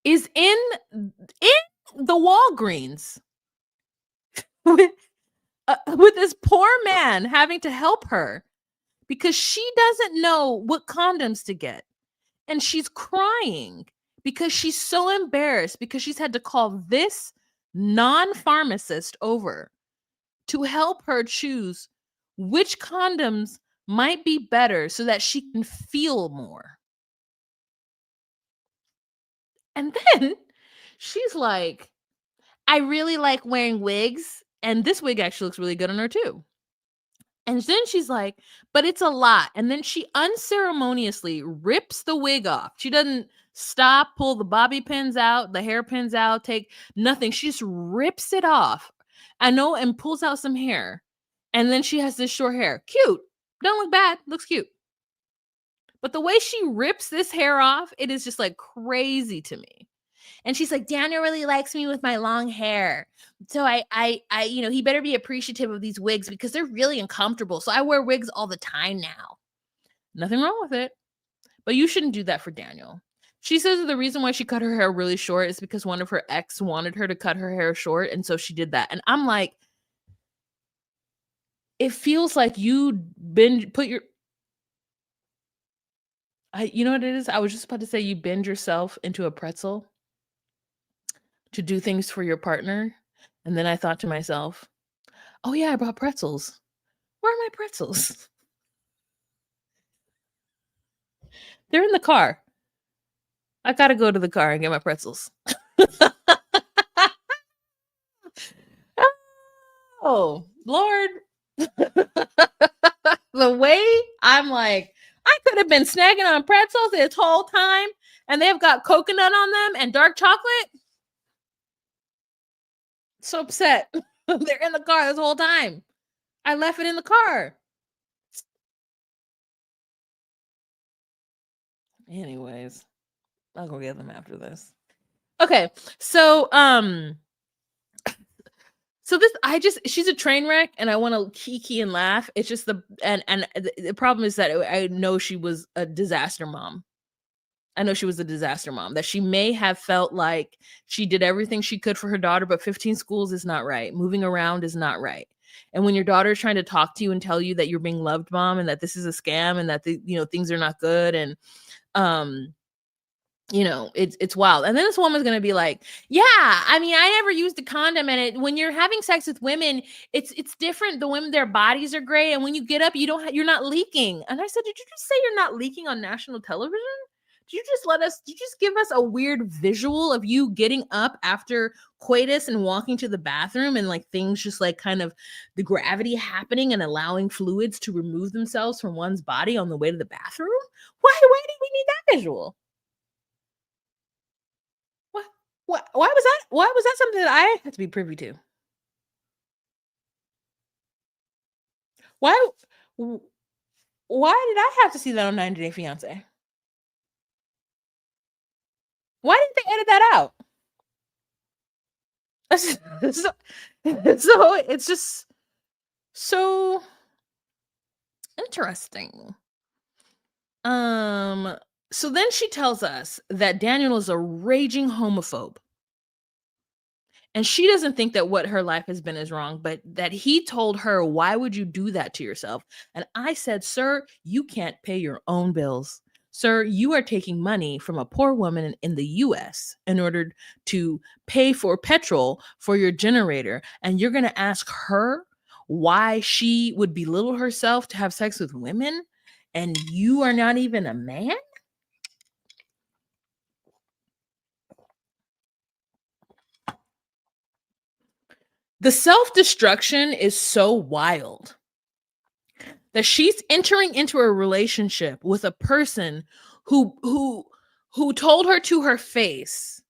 is in the Walgreens with this poor man having to help her because she doesn't know what condoms to get. And she's crying because she's so embarrassed because she's had to call this non-pharmacist over to help her choose which condoms might be better so that she can feel more. And then she's like, I really like wearing wigs. And this wig actually looks really good on her too. And then she's like, but it's a lot. And then she unceremoniously rips the wig off. She doesn't stop, pull the bobby pins out, the hairpins out, take nothing. She just rips it off. I know, and pulls out some hair. And then she has this short hair. Cute. Don't look bad. Looks cute. But the way she rips this hair off, it is just like crazy to me. And she's like, Daniel really likes me with my long hair. So I he better be appreciative of these wigs because they're really uncomfortable. So I wear wigs all the time now. Nothing wrong with it. But you shouldn't do that for Daniel. She says that the reason why she cut her hair really short is because one of her ex wanted her to cut her hair short. And so she did that. And I'm like, it feels like you put your... you know what it is? I was just about to say you bend yourself into a pretzel to do things for your partner. And then I thought to myself, oh yeah, I brought pretzels. Where are my pretzels? They're in the car. I gotta go to the car and get my pretzels. Oh, Lord. The way I'm like, I could have been snagging on pretzels this whole time and they've got coconut on them and dark chocolate. So upset. They're in the car this whole time. I left it in the car. Anyways, I'll go get them after this. Okay, so this she's a train wreck, and I want to kiki and laugh. It's just the problem is that I know she was a disaster mom. I know she was a disaster mom. That she may have felt like she did everything she could for her daughter, but 15 schools is not right. Moving around is not right. And when your daughter is trying to talk to you and tell you that you're being loved, mom, and that this is a scam and that things are not good, and um it's wild. And then this woman's gonna be like, yeah, I mean, I never used a condom, and when you're having sex with women, it's different. The women, their bodies are great, and when you get up, you're not leaking. And I said, did you just say you're not leaking on national television? Did you just give us a weird visual of you getting up after coitus and walking to the bathroom, and like things just like kind of the gravity happening and allowing fluids to remove themselves from one's body on the way to the bathroom? Why did we need that visual? What? Why was that something that I had to be privy to? Why w why did I have to see that on 90 Day Fiance? Why didn't they edit that out? So so it's just so interesting. Um, so then she tells us that Daniel is a raging homophobe. And she doesn't think that what her life has been is wrong, but that he told her, "Why would you do that to yourself?" And I said, "Sir, you can't pay your own bills. Sir, you are taking money from a poor woman in the US in order to pay for petrol for your generator. And you're going to ask her why she would belittle herself to have sex with women? And you are not even a man?" The self destruction is so wild that she's entering into a relationship with a person who told her to her face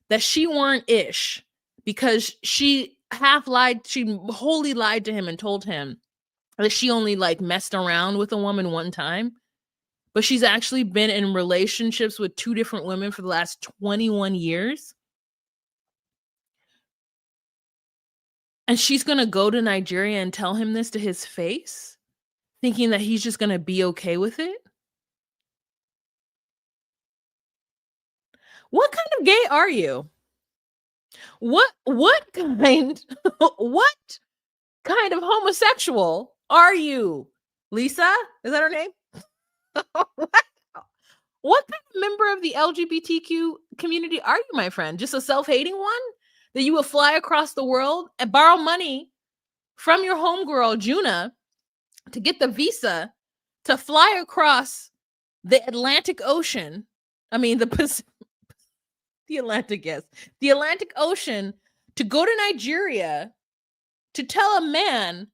that she weren't ish, because she wholly lied to him and told him that she only like messed around with a woman one time, but she's actually been in relationships with two different women for the last 21 years. And she's going to go to Nigeria and tell him this to his face, thinking that he's just going to be okay with it. What kind of gay are you? What kind what kind of homosexual are you? Lisa? Is that her name? What what kind of member of the LGBTQ community are you, my friend? Just a self-hating one? That you will fly across the world and borrow money from your homegirl, Juna, to get the visa to fly across the Atlantic Ocean. I mean, the Atlantic, yes. The Atlantic Ocean, to go to Nigeria to tell a man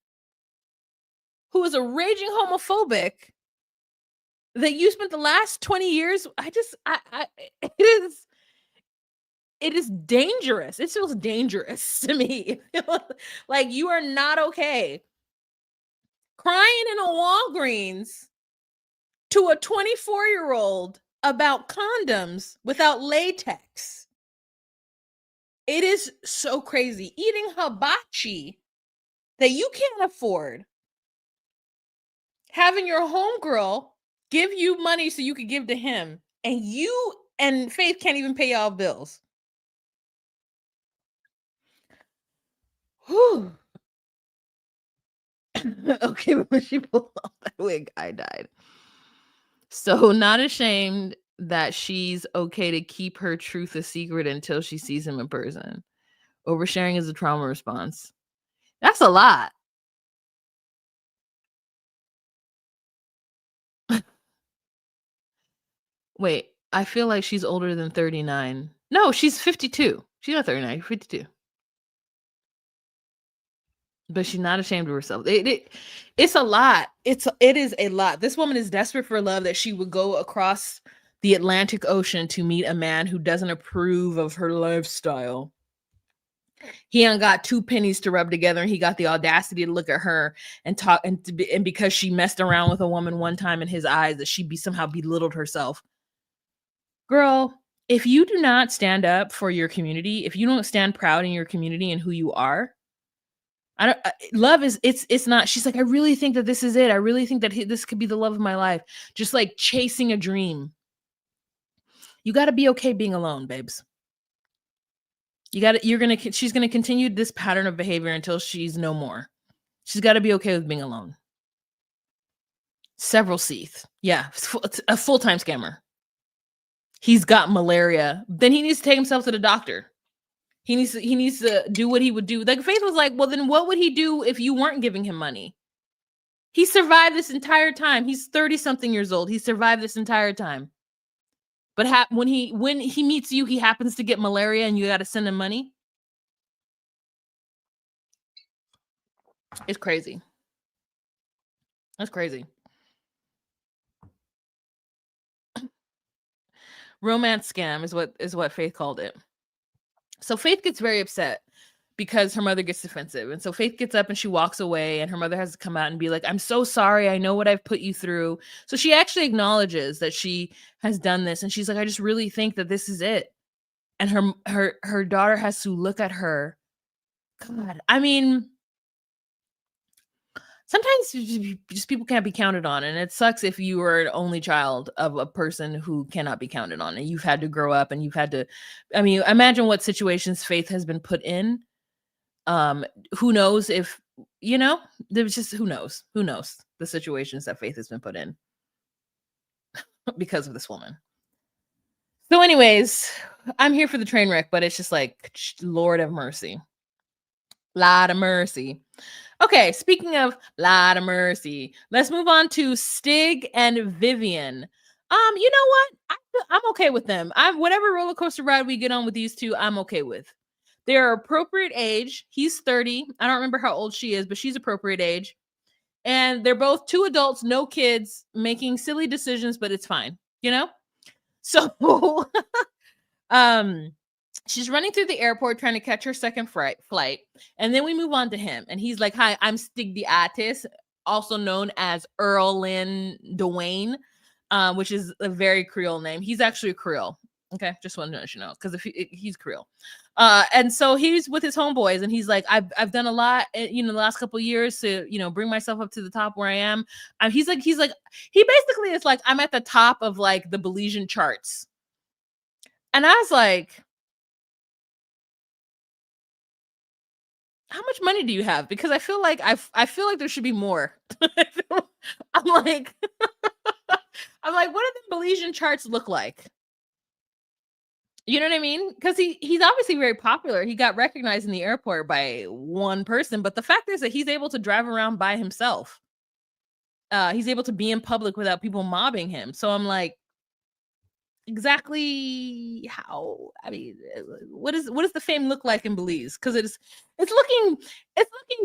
who is a raging homophobic that you spent the last 20 years. It is it is dangerous. It feels dangerous to me. Like you are not okay. Crying in a Walgreens to a 24-year-old about condoms without latex. It is so crazy. Eating hibachi that you can't afford. Having your homegirl give you money so you could give to him, and you and Faith can't even pay y'all bills. Whew. Okay, but when she pulled off that wig, I died. So not ashamed that she's okay to keep her truth a secret until she sees him in person. Oversharing is a trauma response. That's a lot. Wait, I feel like she's older than 39. No, she's 52. She's not 39, she's 52. But she's not ashamed of herself. It's a lot. It is a lot. This woman is desperate for love that she would go across the Atlantic Ocean to meet a man who doesn't approve of her lifestyle. He ain't got two pennies to rub together, and he got the audacity to look at her and talk, and because she messed around with a woman one time in his eyes, that she be somehow belittled herself. Girl, if you do not stand up for your community, if you don't stand proud in your community and who you are, I don't. Love is it's not. She's like, I really think that this is it. I really think that this could be the love of my life. Just like chasing a dream. You got to be okay being alone, babes. She's gonna continue this pattern of behavior until she's no more. She's got to be okay with being alone. Several Seath. Yeah, a full-time scammer. He's got malaria. Then he needs to take himself to the doctor. He needs to do what he would do. Like Faith was like, well, then what would he do if you weren't giving him money? He survived this entire time. He's 30-something years old. He survived this entire time. But when he meets you, he happens to get malaria and you got to send him money. It's crazy. That's crazy. Romance scam is what Faith called it. So Faith gets very upset because her mother gets defensive. And so Faith gets up and she walks away, and her mother has to come out and be like, I'm so sorry. I know what I've put you through. So she actually acknowledges that she has done this. And she's like, I just really think that this is it. And her daughter has to look at her. God, I mean, sometimes just people can't be counted on. And it sucks if you are an only child of a person who cannot be counted on. And you've had to grow up and you've had to, I mean, imagine what situations Faith has been put in. Who knows if, there's just, who knows the situations that Faith has been put in because of this woman. So anyways, I'm here for the train wreck, but it's just like, Lord have mercy. Lot of mercy. Okay, speaking of lot of mercy, let's move on to Stig and Vivian. You know what? I'm okay with them. Whatever roller coaster ride we get on with these two, I'm okay with. They're appropriate age. He's 30. I don't remember how old she is, but she's appropriate age. And they're both two adults, no kids, making silly decisions, but it's fine, So, she's running through the airport trying to catch her second flight. And then we move on to him. And he's like, hi, I'm Stig the Artist, also known as Erlin Dwayne, which is a very Creole name. He's actually a Creole. Okay, just wanted to let you know, because if he's Creole. And so he's with his homeboys, and he's like, I've done a lot, the last couple of years to, bring myself up to the top where I am. He basically is like, I'm at the top of like the Belizean charts. And I was like, how much money do you have? Because I feel like I feel like there should be more. I'm like, what do the Belizean charts look like? You know what I mean? Because he's obviously very popular. He got recognized in the airport by one person, but the fact is that he's able to drive around by himself. He's able to be in public without people mobbing him. So I'm like, exactly how? I mean, what does the fame look like in Belize? Because it's looking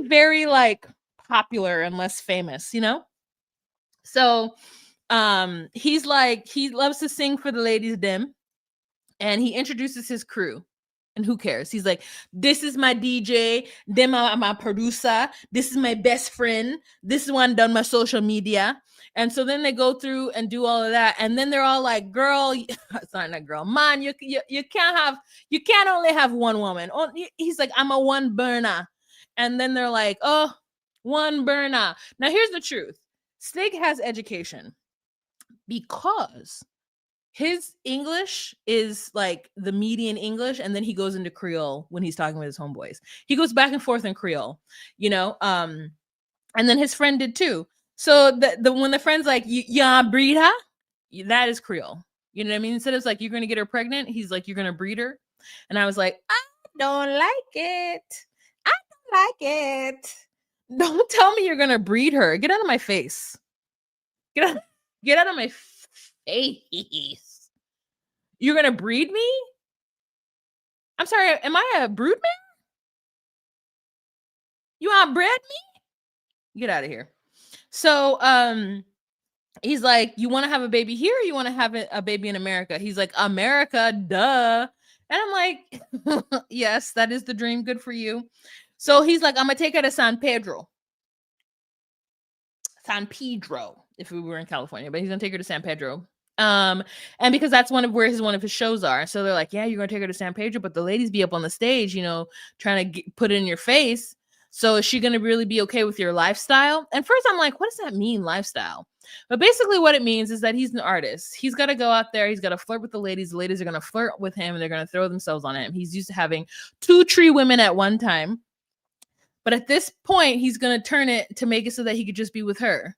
very like popular and less famous, So he's like, he loves to sing for the ladies dim. And he introduces his crew. And who cares? He's like, this is my DJ. Them are my producer. This is my best friend. This is one done my social media. And so then they go through and do all of that. And then they're all like, girl, sorry, not girl, man, you can't only have one woman. He's like, I'm a one burner. And then they're like, oh, one burner. Now here's the truth. Stig has education because his English is like the median English, and then he goes into Creole when he's talking with his homeboys. He goes back and forth in Creole, and then his friend did too. So when the friend's like, "Yeah, breed her," that is Creole. You know what I mean? Instead of like, "You're gonna get her pregnant," he's like, "You're gonna breed her," and I was like, "I don't like it. I don't like it. Don't tell me you're gonna breed her. Get out of my face. Get out of my face. You're gonna breed me? I'm sorry, am I a brood man? You want breed me? Get out of here. So he's like, you want to have a baby here, or you want to have a baby in America? He's like, America, duh. And I'm like, yes, that is the dream. Good for you. So he's like, I'm gonna take her to San Pedro. San Pedro, if we were in California, but he's gonna take her to San Pedro. And because that's one of his shows are. So they're like, yeah, you're gonna take her to San Pedro, but the ladies be up on the stage, trying to put it in your face. So is she gonna really be okay with your lifestyle? And first I'm like, what does that mean, lifestyle? But basically what it means is that he's an artist. He's got to go out there, he's got to flirt with the ladies. The ladies are gonna flirt with him and they're gonna throw themselves on him. He's used to having 2 tree women at one time. But at this point, he's gonna turn it to make it so that he could just be with her.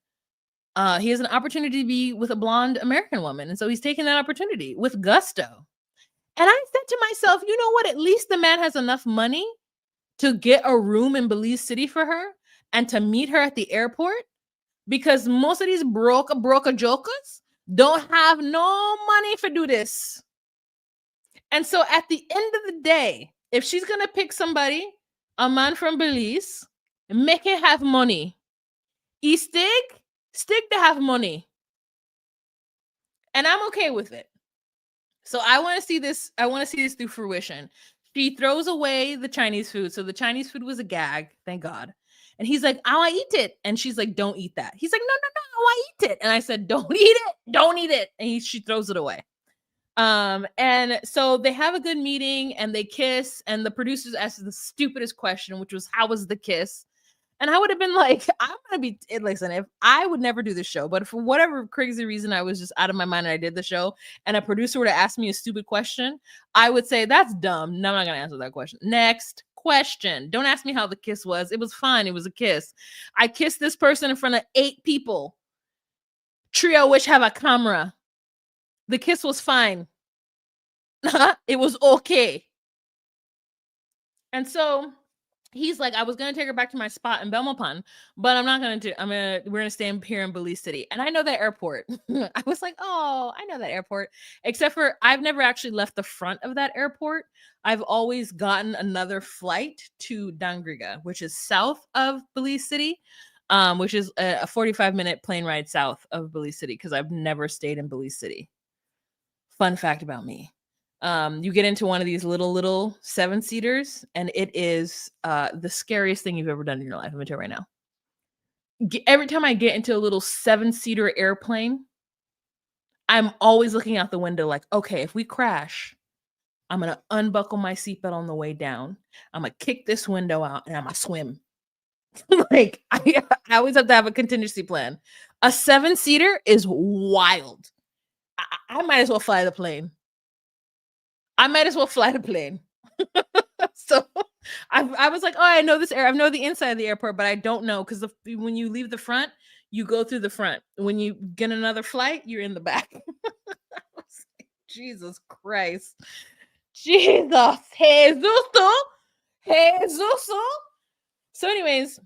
He has an opportunity to be with a blonde American woman, and so he's taking that opportunity with gusto. And I said to myself, you know what? At least the man has enough money to get a room in Belize City for her and to meet her at the airport, because most of these broke jokers don't have no money for do this. And so at the end of the day, if she's gonna pick somebody, a man from Belize, make it have money. Stick to have money. And I'm okay with it. So I want to see this. I want to see this through fruition. She throws away the Chinese food. So the Chinese food was a gag, thank God. And he's like, I want to eat it. And she's like, don't eat that. He's like, no, I want to eat it. And I said, don't eat it. Don't eat it. And she throws it away. And so they have a good meeting and they kiss. And the producers asked the stupidest question, which was, how was the kiss? And I would have been like, I'm going to be, listen, if I would never do this show, but for whatever crazy reason, I was just out of my mind and I did the show, and a producer were to ask me a stupid question, I would say, that's dumb. No, I'm not going to answer that question. Next question. Don't ask me how the kiss was. It was fine. It was a kiss. I kissed this person in front of 8 people. Trio which have a camera. The kiss was fine. It was okay. And so he's like, I was gonna take her back to my spot in Belmopan, but I'm not gonna we're gonna stay here in Belize City. And I know that airport. I was like, oh, I know that airport. Except for I've never actually left the front of that airport. I've always gotten another flight to Dangriga, which is south of Belize City, which is a 45-minute plane ride south of Belize City, because I've never stayed in Belize City. Fun fact about me. You get into one of these little 7-seaters, and it is the scariest thing you've ever done in your life. I'm gonna tell you right now. Every time I get into a little 7-seater airplane, I'm always looking out the window like, okay, if we crash, I'm gonna unbuckle my seatbelt on the way down. I'm gonna kick this window out and I'm gonna swim. Like I always have to have a contingency plan. A 7-seater is wild. I might as well fly the plane. So I was like, oh, I know I know the inside of the airport, but I don't know, because when you leave the front, you go through the front. When you get another flight, you're in the back. Jesus Christ. Jesus. Jesus. So anyways,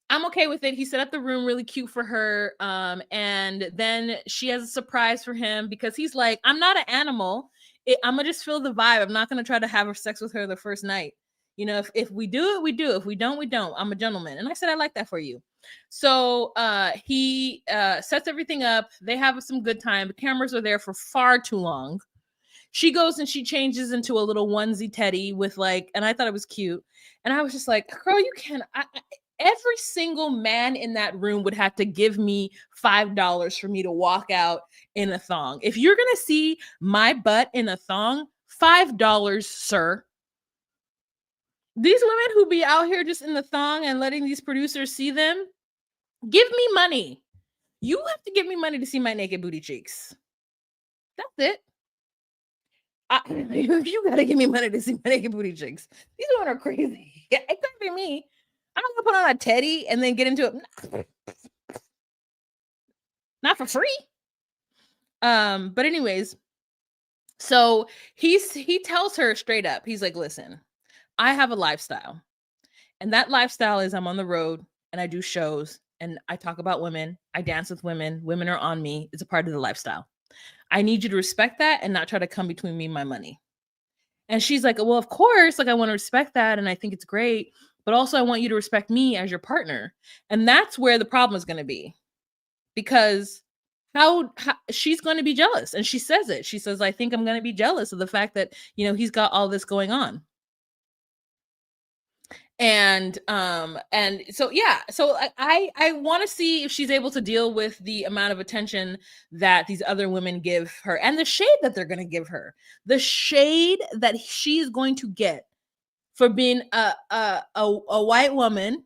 I'm okay with it. He set up the room really cute for her. And then she has a surprise for him, because he's like, I'm not an animal. I'm gonna just feel the vibe. I'm not gonna try to have sex with her the first night. If we do it, we do. If we don't, we don't. I'm a gentleman. And I said, I like that for you. So he sets everything up. They have some good time. The cameras are there for far too long. She goes and she changes into a little onesie teddy with and I thought it was cute. And I was just like, girl, you can't. Every single man in that room would have to give me $5 for me to walk out in a thong. If you're going to see my butt in a thong, $5, sir. These women who be out here just in the thong and letting these producers see them, give me money. You have to give me money to see my naked booty cheeks. That's it. You got to give me money to see my naked booty cheeks. These women are crazy. It could be me. I'm gonna put on a teddy and then get into it. Not for free. But anyways, so he tells her straight up, he's like, listen, I have a lifestyle. And that lifestyle is I'm on the road and I do shows and I talk about women. I dance with women. Women are on me. It's a part of the lifestyle. I need you to respect that and not try to come between me and my money. And she's like, well, of course, I want to respect that. And I think it's great. But also I want you to respect me as your partner. And that's where the problem is going to be. Because how she's going to be jealous. And she says it. She says, I think I'm going to be jealous of the fact that, he's got all this going on. And so yeah, so I want to see if she's able to deal with the amount of attention that these other women give her, and the shade that they're going to give her, the shade that she's going to get for being a white woman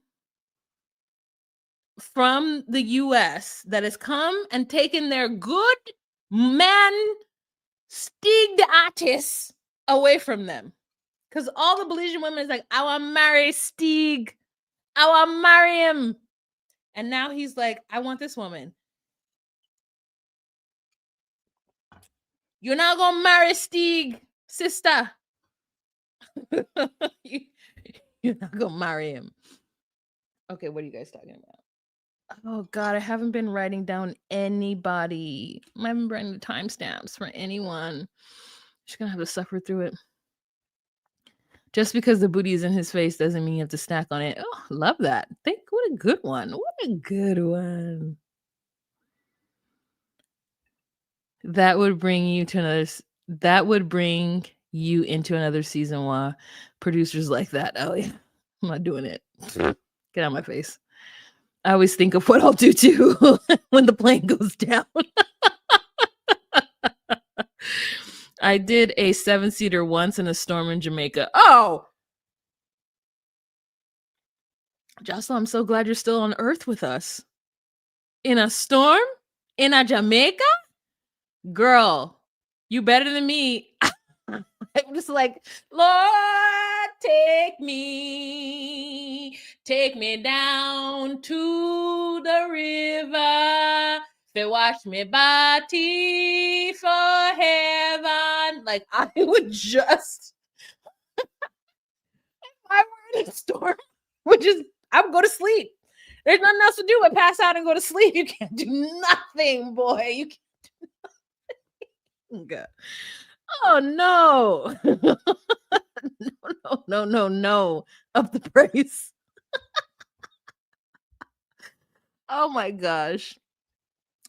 from the US that has come and taken their good man Stig artists away from them. Because all the Belizean women is like, I want to marry Stig. I want to marry him. And now he's like, I want this woman. You're not going to marry Stig, sister. You're not going to marry him. Okay, what are you guys talking about? Oh, God, I haven't been writing down anybody. I haven't been writing the timestamps for anyone. Just going to have to suffer through it. Just because the booty is in his face doesn't mean you have to snack on it. Oh, love that. What a good one. What a good one. That would bring you into another season while producers like that. Oh yeah, I'm not doing it. Get out of my face. I always think of what I'll do too when the plane goes down. I did a 7-seater once in a storm in Jamaica. Oh, Jocelyn, I'm so glad you're still on Earth with us. In a storm? In a Jamaica? Girl, you better than me. I'm just like, Lord, take me down to the river. They wash me body for heaven. Like, I would just, if I were in a storm, I would go to sleep. There's nothing else to do but pass out and go to sleep. You can't do nothing, boy. You can't do nothing. God. Oh no. No. Up the price. Oh my gosh.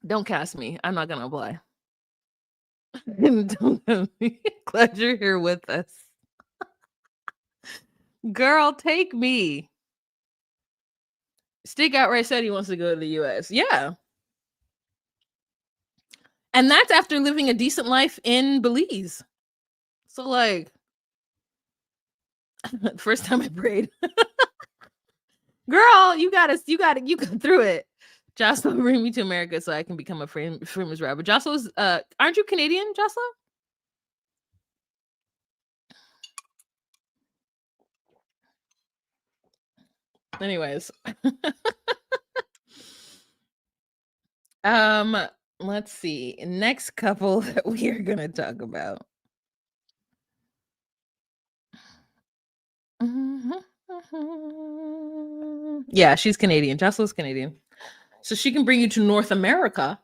Don't cast me. I'm not gonna apply. Glad you're here with us. Girl, take me. Stick outright said he wants to go to the US. Yeah. And that's after living a decent life in Belize. So like, first time I prayed. Girl, you got through it. Jocelyn, bring me to America so I can become a famous rapper. Jocelyn's, aren't you Canadian, Jocelyn? Anyways. Let's see. Next couple that we are gonna talk about. Yeah, she's Canadian. Jocelyn's Canadian. So she can bring you to North America.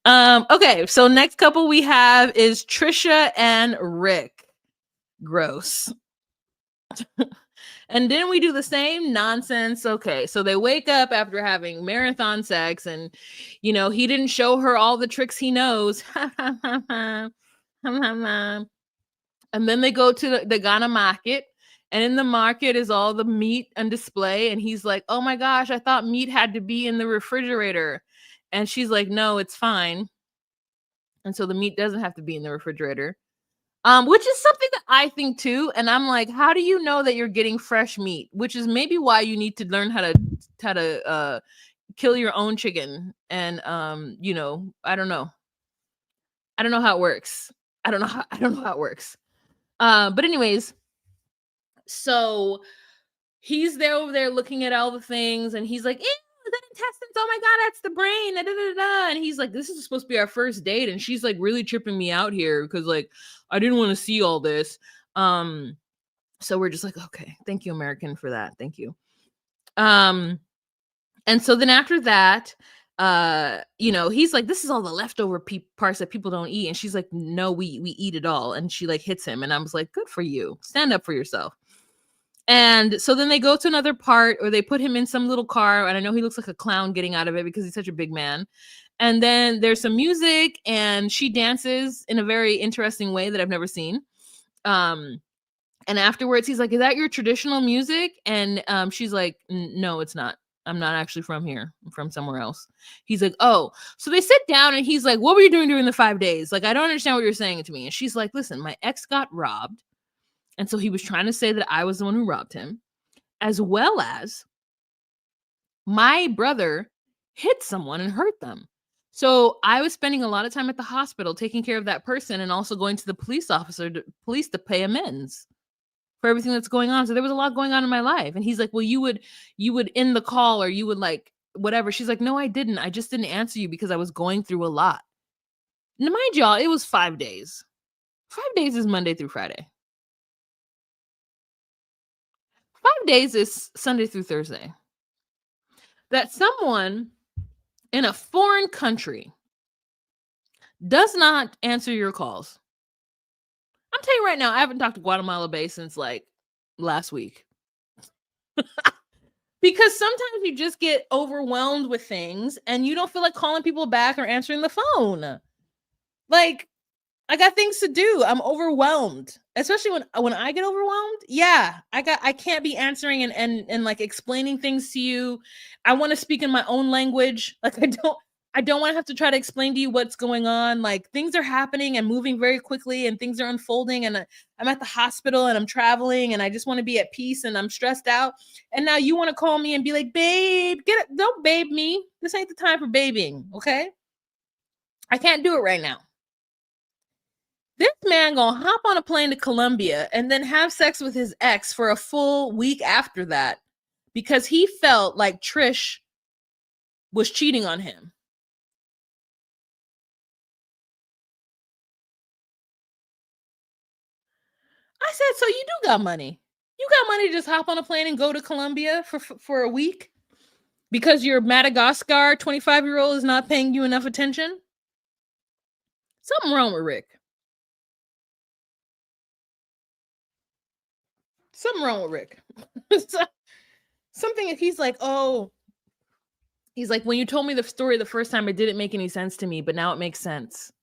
Okay, so next couple we have is Trisha and Rick. Gross. And then we do the same nonsense. Okay, so they wake up after having marathon sex, and he didn't show her all the tricks he knows. And then they go to the Ghana market, and in the market is all the meat on display, and he's like, oh my gosh, I thought meat had to be in the refrigerator. And she's like, no, it's fine. And so the meat doesn't have to be in the refrigerator. Which is something that I think too. And I'm like, how do you know that you're getting fresh meat? Which is maybe why you need to learn how to kill your own chicken. And I don't know. I don't know how it works. I don't know how it works. But anyways, so he's over there looking at all the things, and he's like, ew, the intestines, oh my god, that's the brain, da, da, da, da. And he's like, this is supposed to be our first date, and she's like really tripping me out here because like I didn't want to see all this. So we're just like, okay, thank you, American, for that. Thank you. And so then after that, he's like, this is all the leftover parts that people don't eat. And she's like, no, we eat it all. And she like hits him. And I was like, good for you. Stand up for yourself. And so then they go to another part, or they put him in some little car, and I know he looks like a clown getting out of it because he's such a big man. And then there's some music, and she dances in a very interesting way that I've never seen. Um, and afterwards, he's like, "Is that your traditional music?" And she's like, "No, it's not. I'm not actually from here. I'm from somewhere else." He's like, "Oh." So they sit down, and he's like, "What were you doing during the 5 days? Like, I don't understand what you're saying to me." And she's like, "Listen, my ex got robbed. And so he was trying to say that I was the one who robbed him, as well as my brother hit someone and hurt them. So I was spending a lot of time at the hospital taking care of that person and also going to the police to pay amends for everything that's going on. So there was a lot going on in my life." And he's like, "Well, you would end the call, or you would like whatever." She's like, "No, I didn't. I just didn't answer you because I was going through a lot." Now, mind y'all, it was 5 days. 5 days is Monday through Friday. 5 days is Sunday through Thursday. That someone in a foreign country does not answer your calls. I'm telling you right now, I haven't talked to Guatemala Bay since like last week. Because sometimes you just get overwhelmed with things and you don't feel like calling people back or answering the phone. Like, I got things to do. I'm overwhelmed. Especially when I get overwhelmed. Yeah, I can't be answering and like explaining things to you. I want to speak in my own language. Like I don't want to have to try to explain to you what's going on. Like, things are happening and moving very quickly, and things are unfolding, and I'm at the hospital and I'm traveling, and I just want to be at peace, and I'm stressed out. And now you want to call me and be like, "Babe, get it. Don't babe me. This ain't the time for babying, okay? I can't do it right now." This man gonna hop on a plane to Colombia and then have sex with his ex for a full week after that because he felt like Trish was cheating on him. I said, "So you do got money? You got money to just hop on a plane and go to Colombia for a week because your Madagascar 25-year-old is not paying you enough attention?" Something wrong with Rick. Something wrong with Rick. So- Something he's like, "Oh," he's like, "When you told me the story the first time, it didn't make any sense to me, but now it makes sense.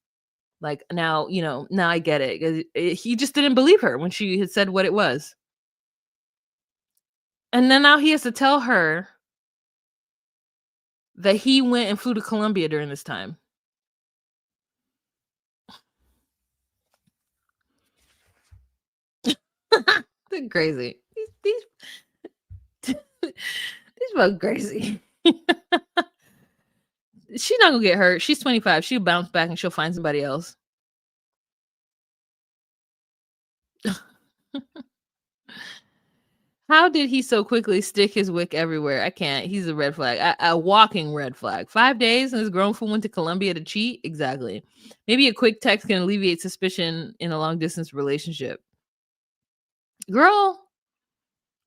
Like, now, now I get it." 'Cause he just didn't believe her when she had said what it was. And then now he has to tell her that he went and flew to Colombia during this time. They're crazy. These folks crazy. She's not gonna get hurt. She's 25. She'll bounce back and she'll find somebody else. How did he so quickly stick his wick everywhere? I can't. He's a red flag. A walking red flag. 5 days and this grown fool went to Colombia to cheat? Exactly. Maybe a quick text can alleviate suspicion in a long distance relationship. Girl,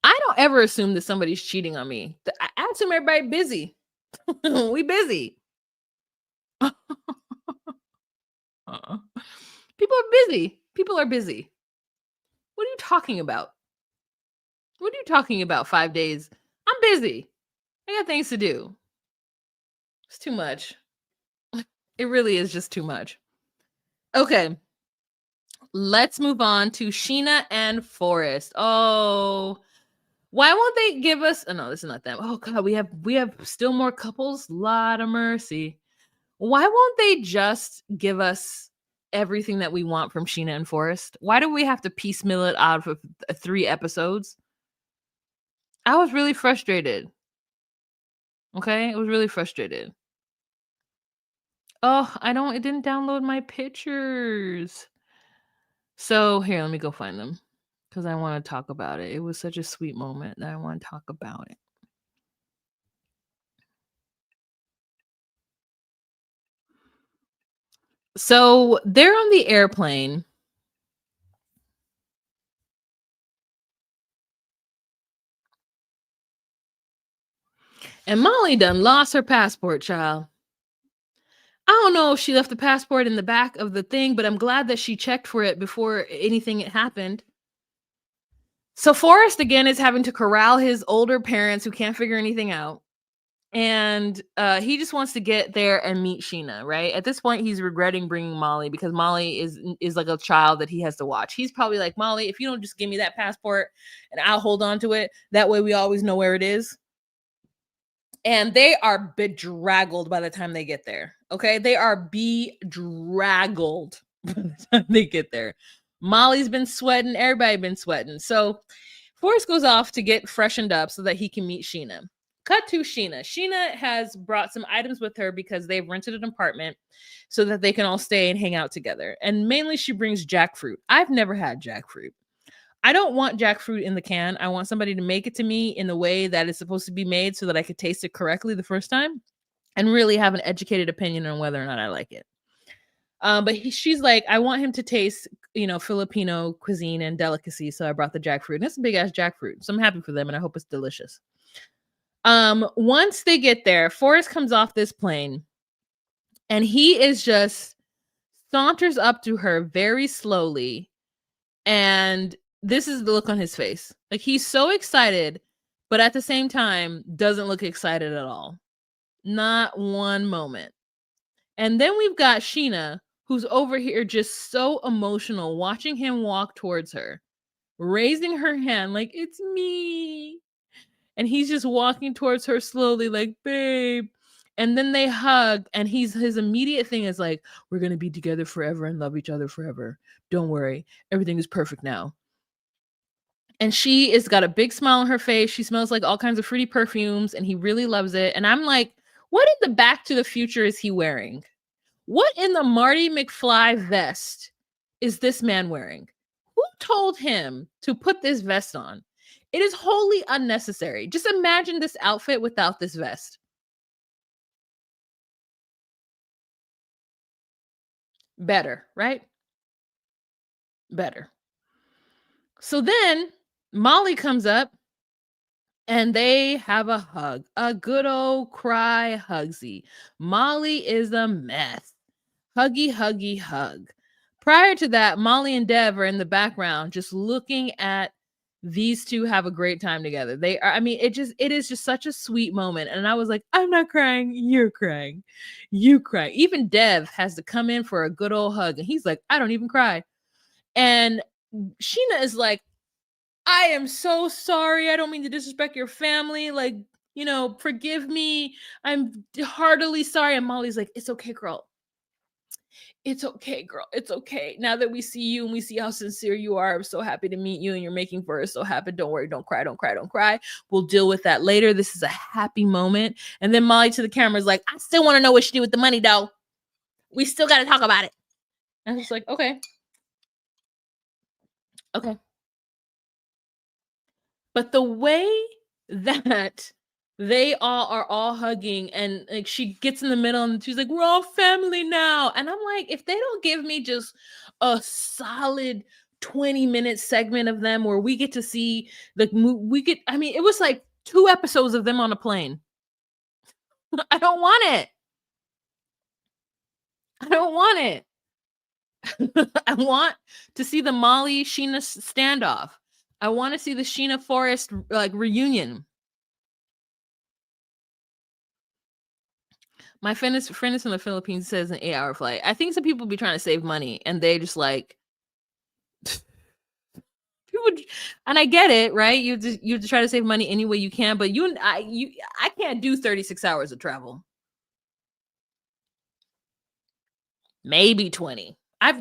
I don't ever assume that somebody's cheating on me. I assume everybody busy. We busy. Uh-uh. People are busy. People are busy. What are you talking about? What are you talking about? 5 days. I'm busy. I got things to do. It's too much. It really is just too much. Okay, let's move on to Sheena and Forrest. Oh, why won't they give us? Oh no, this is not them. Oh God, we have still more couples. Lot of mercy. Why won't they just give us everything that we want from Sheena and Forrest? Why do we have to piecemeal it out of 3 episodes? I was really frustrated. Okay, I was really frustrated. Oh, it didn't download my pictures. So here, let me go find them because I want to talk about it. It was such a sweet moment that I want to talk about it. So they're on the airplane. And Molly done lost her passport, child. I don't know if she left the passport in the back of the thing, but I'm glad that she checked for it before anything had happened. So Forrest again is having to corral his older parents who can't figure anything out. And he just wants to get there and meet Sheena, right? At this point, he's regretting bringing Molly because Molly is like a child that he has to watch. He's probably like, Molly, if you don't just give me that passport and I'll hold on to it, that way we always know where it is. And they are bedraggled by the time they get there. Okay, they are bedraggled by the time they get there. Molly's been sweating, everybody been sweating. So Forrest goes off to get freshened up so that he can meet Sheena. Cut to Sheena. Sheena has brought some items with her because they've rented an apartment so that they can all stay and hang out together. And mainly she brings jackfruit. I've never had jackfruit. I don't want jackfruit in the can. I want somebody to make it to me in the way that it's supposed to be made so that I could taste it correctly the first time and really have an educated opinion on whether or not I like it. But she's like, I want him to taste, Filipino cuisine and delicacy. So I brought the jackfruit. And it's a big ass jackfruit. So I'm happy for them and I hope it's delicious. Once they get there, Forrest comes off this plane and he is just saunters up to her very slowly. And this is the look on his face. Like he's so excited, but at the same time doesn't look excited at all. Not one moment. And then we've got Sheena, who's over here just so emotional, watching him walk towards her, raising her hand like, it's me. And he's just walking towards her slowly, like, babe. And then they hug, and his immediate thing is like, we're going to be together forever and love each other forever. Don't worry. Everything is perfect now. And she has got a big smile on her face. She smells like all kinds of fruity perfumes, and he really loves it. And I'm like, what in the Back to the Future is he wearing? What in the Marty McFly vest is this man wearing? Who told him to put this vest on? It is wholly unnecessary. Just imagine this outfit without this vest. Better, right? Better. So then Molly comes up and they have a hug, a good old cry hugsy. Molly is a mess. Huggy, huggy, hug. Prior to that, Molly and Dev are in the background just looking at these two have a great time together. They are, I mean, it is just such a sweet moment. And I was like, I'm not crying, you're crying. You cry. Even Dev has to come in for a good old hug. And he's like, I don't even cry. And Sheena is like, I am so sorry. I don't mean to disrespect your family. Like, forgive me. I'm heartily sorry. And Molly's like, it's okay, girl. It's okay, girl. It's okay. Now that we see you and we see how sincere you are, I'm so happy to meet you and you're making for us so happy. Don't worry. Don't cry. Don't cry. Don't cry. We'll deal with that later. This is a happy moment. And then Molly to the camera is like, I still want to know what she did with the money, though. We still got to talk about it. And I was like, okay. Okay. But the way that they all are all hugging and like she gets in the middle and she's like, we're all family now. And I'm like, if they don't give me just a solid 20-minute segment of them where we get to see it was like 2 episodes of them on a plane. I don't want it. I don't want it. I want to see the Molly Sheena standoff. I want to see the Sheena Forrest like reunion. My friend is from the Philippines says an 8-hour flight. I think some people be trying to save money and they just like people, and I get it, right? You try to save money any way you can, but I can't do 36 hours of travel. Maybe 20. I've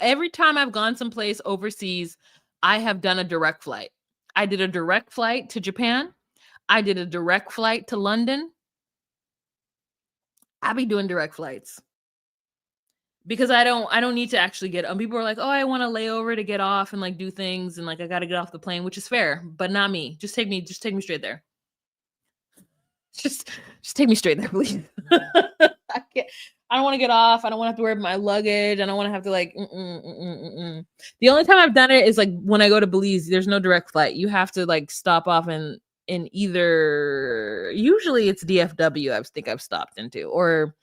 every time I've gone someplace overseas, I have done a direct flight. I did a direct flight to Japan. I did a direct flight to London. I'll be doing direct flights because I don't need to actually get people are like, oh, I want to lay over to get off and like do things and like I got to get off the plane, which is fair, but not me. Just take me straight there. Just take me straight there, please. I can't. I don't want to get off. I don't want to have to worry about my luggage. I don't want to have to like. The only time I've done it is like when I go to Belize. There's no direct flight. You have to like stop off in either. Usually it's DFW. I think I've stopped into or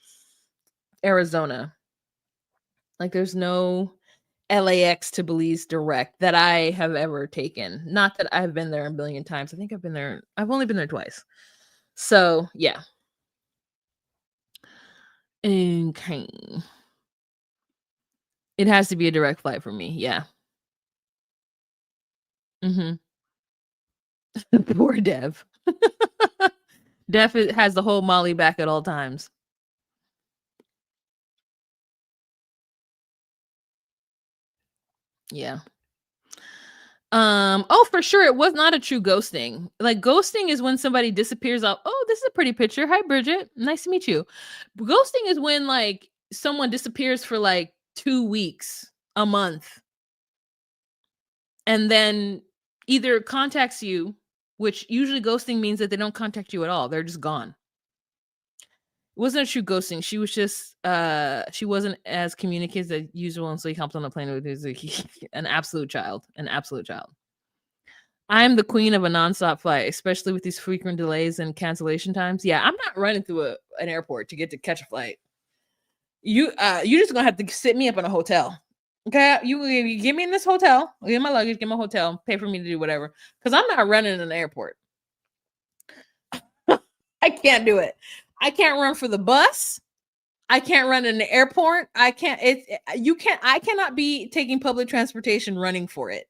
Arizona. Like there's no. LAX to Belize direct that I have ever taken. Not that I've been there a billion times. I think I've only been there twice. So yeah. Okay. It has to be a direct flight for me. Yeah. Hmm. Poor Dev. Dev has the whole Molly back at all times. Yeah. Oh, for sure. It was not a true ghosting. Like ghosting is when somebody disappears off. Oh, this is a pretty picture. Hi, Bridget. Nice to meet you. Ghosting is when like someone disappears for like 2 weeks, a month, and then either contacts you, which usually ghosting means that they don't contact you at all. They're just gone. It wasn't a true ghosting. She was just she wasn't as communicative as usual, and so he hopped on the plane with his an absolute child. An absolute child. I'm the queen of a nonstop flight, especially with these frequent delays and cancellation times. Yeah, I'm not running through an airport to get to catch a flight. You just gonna have to sit me up in a hotel. Okay, you get me in this hotel, get my luggage, get my hotel, pay for me to do whatever. Because I'm not running in an airport. I can't do it. I can't run for the bus. I can't run in the airport. I can't. You can't. I cannot be taking public transportation running for it.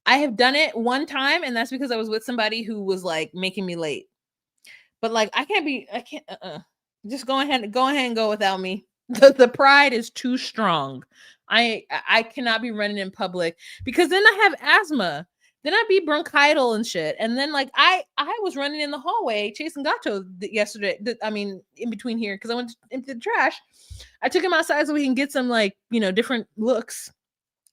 I have done it one time, and that's because I was with somebody who was like making me late. But like I can't be. I can't. Just go ahead. Go ahead and go without me. The pride is too strong. I cannot be running in public because then I have asthma. Then I'd be bronchital and shit. And then like I was running in the hallway chasing Gato yesterday. I mean, in between here because I went into the trash. I took him outside so we can get some like different looks.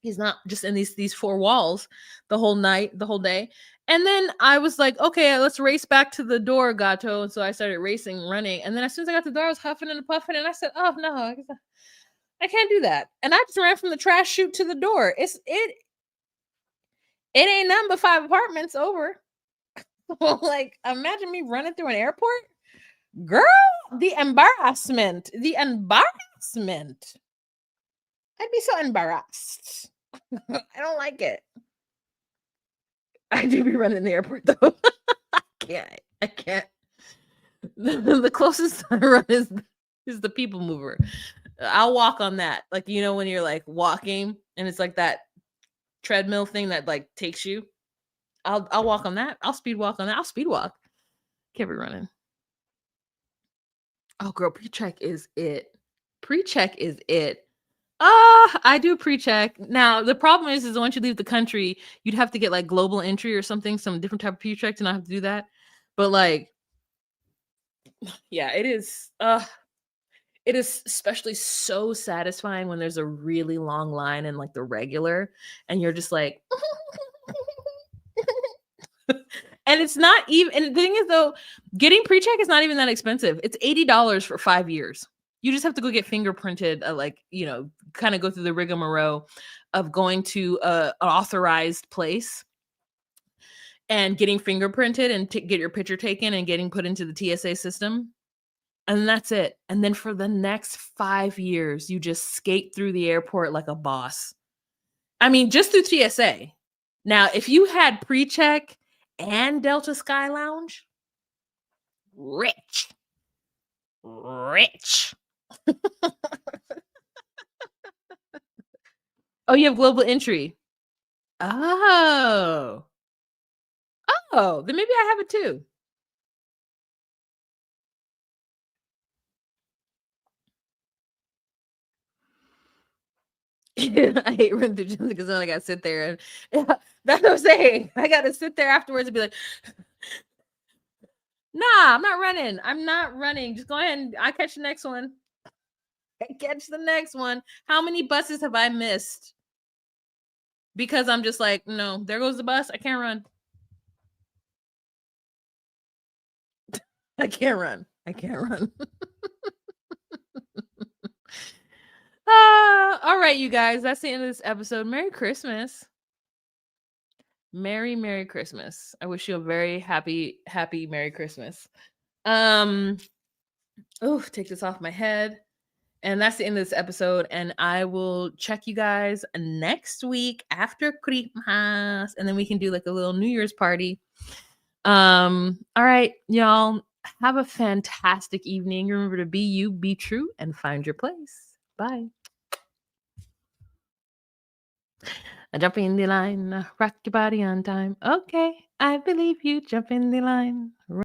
He's not just in these four walls the whole night, the whole day. And then I was like, okay, let's race back to the door, Gato. And so I started racing, running. And then as soon as I got to the door, I was huffing and puffing. And I said, oh no, I can't do that. And I just ran from the trash chute to the door. It ain't nothing but 5 apartments over. Like, imagine me running through an airport. Girl, the embarrassment. The embarrassment. I'd be so embarrassed. I don't like it. I do be running the airport though. I can't. The closest I run is the people mover. I'll walk on that. Like when you're like walking and it's like that treadmill thing that like takes you. I'll walk on that. I'll speed walk on that. I'll speed walk. Can't be running. Oh girl, pre-check is it. Pre-check is it. I do pre-check. Now the problem is once you leave the country, you'd have to get like global entry or something, some different type of pre-check to not have to do that. But like, yeah, it is. It is especially so satisfying when there's a really long line in like the regular, and you're just like, and it's not even. And the thing is though, getting pre-check is not even that expensive. It's $80 for 5 years. You just have to go get fingerprinted, kind of go through the rigmarole of going to an authorized place and getting fingerprinted and get your picture taken and getting put into the TSA system. And that's it. And then for the next 5 years, you just skate through the airport like a boss. I mean, just through TSA. Now, if you had pre-check and Delta Sky Lounge, rich. Rich. Oh, you have global entry. Oh. Oh, then maybe I have it too. I hate running through gyms because then I gotta sit there and that's what I'm saying. I gotta sit there afterwards and be like, nah, I'm not running. I'm not running. Just go ahead and I catch the next one. I catch the next one. How many buses have I missed? Because I'm just like, no, there goes the bus. I can't run. I can't run. I can't run. All right, you guys. That's the end of this episode. Merry Christmas. Merry Christmas. I wish you a very happy Merry Christmas. Oh, take this off my head. And that's the end of this episode. And I will check you guys next week after Christmas. And then we can do like a little New Year's party. All right, y'all. Have a fantastic evening. Remember to be you, be true, and find your place. Bye. Jump in the line, rock your body on time. Okay, I believe you. Jump in the line.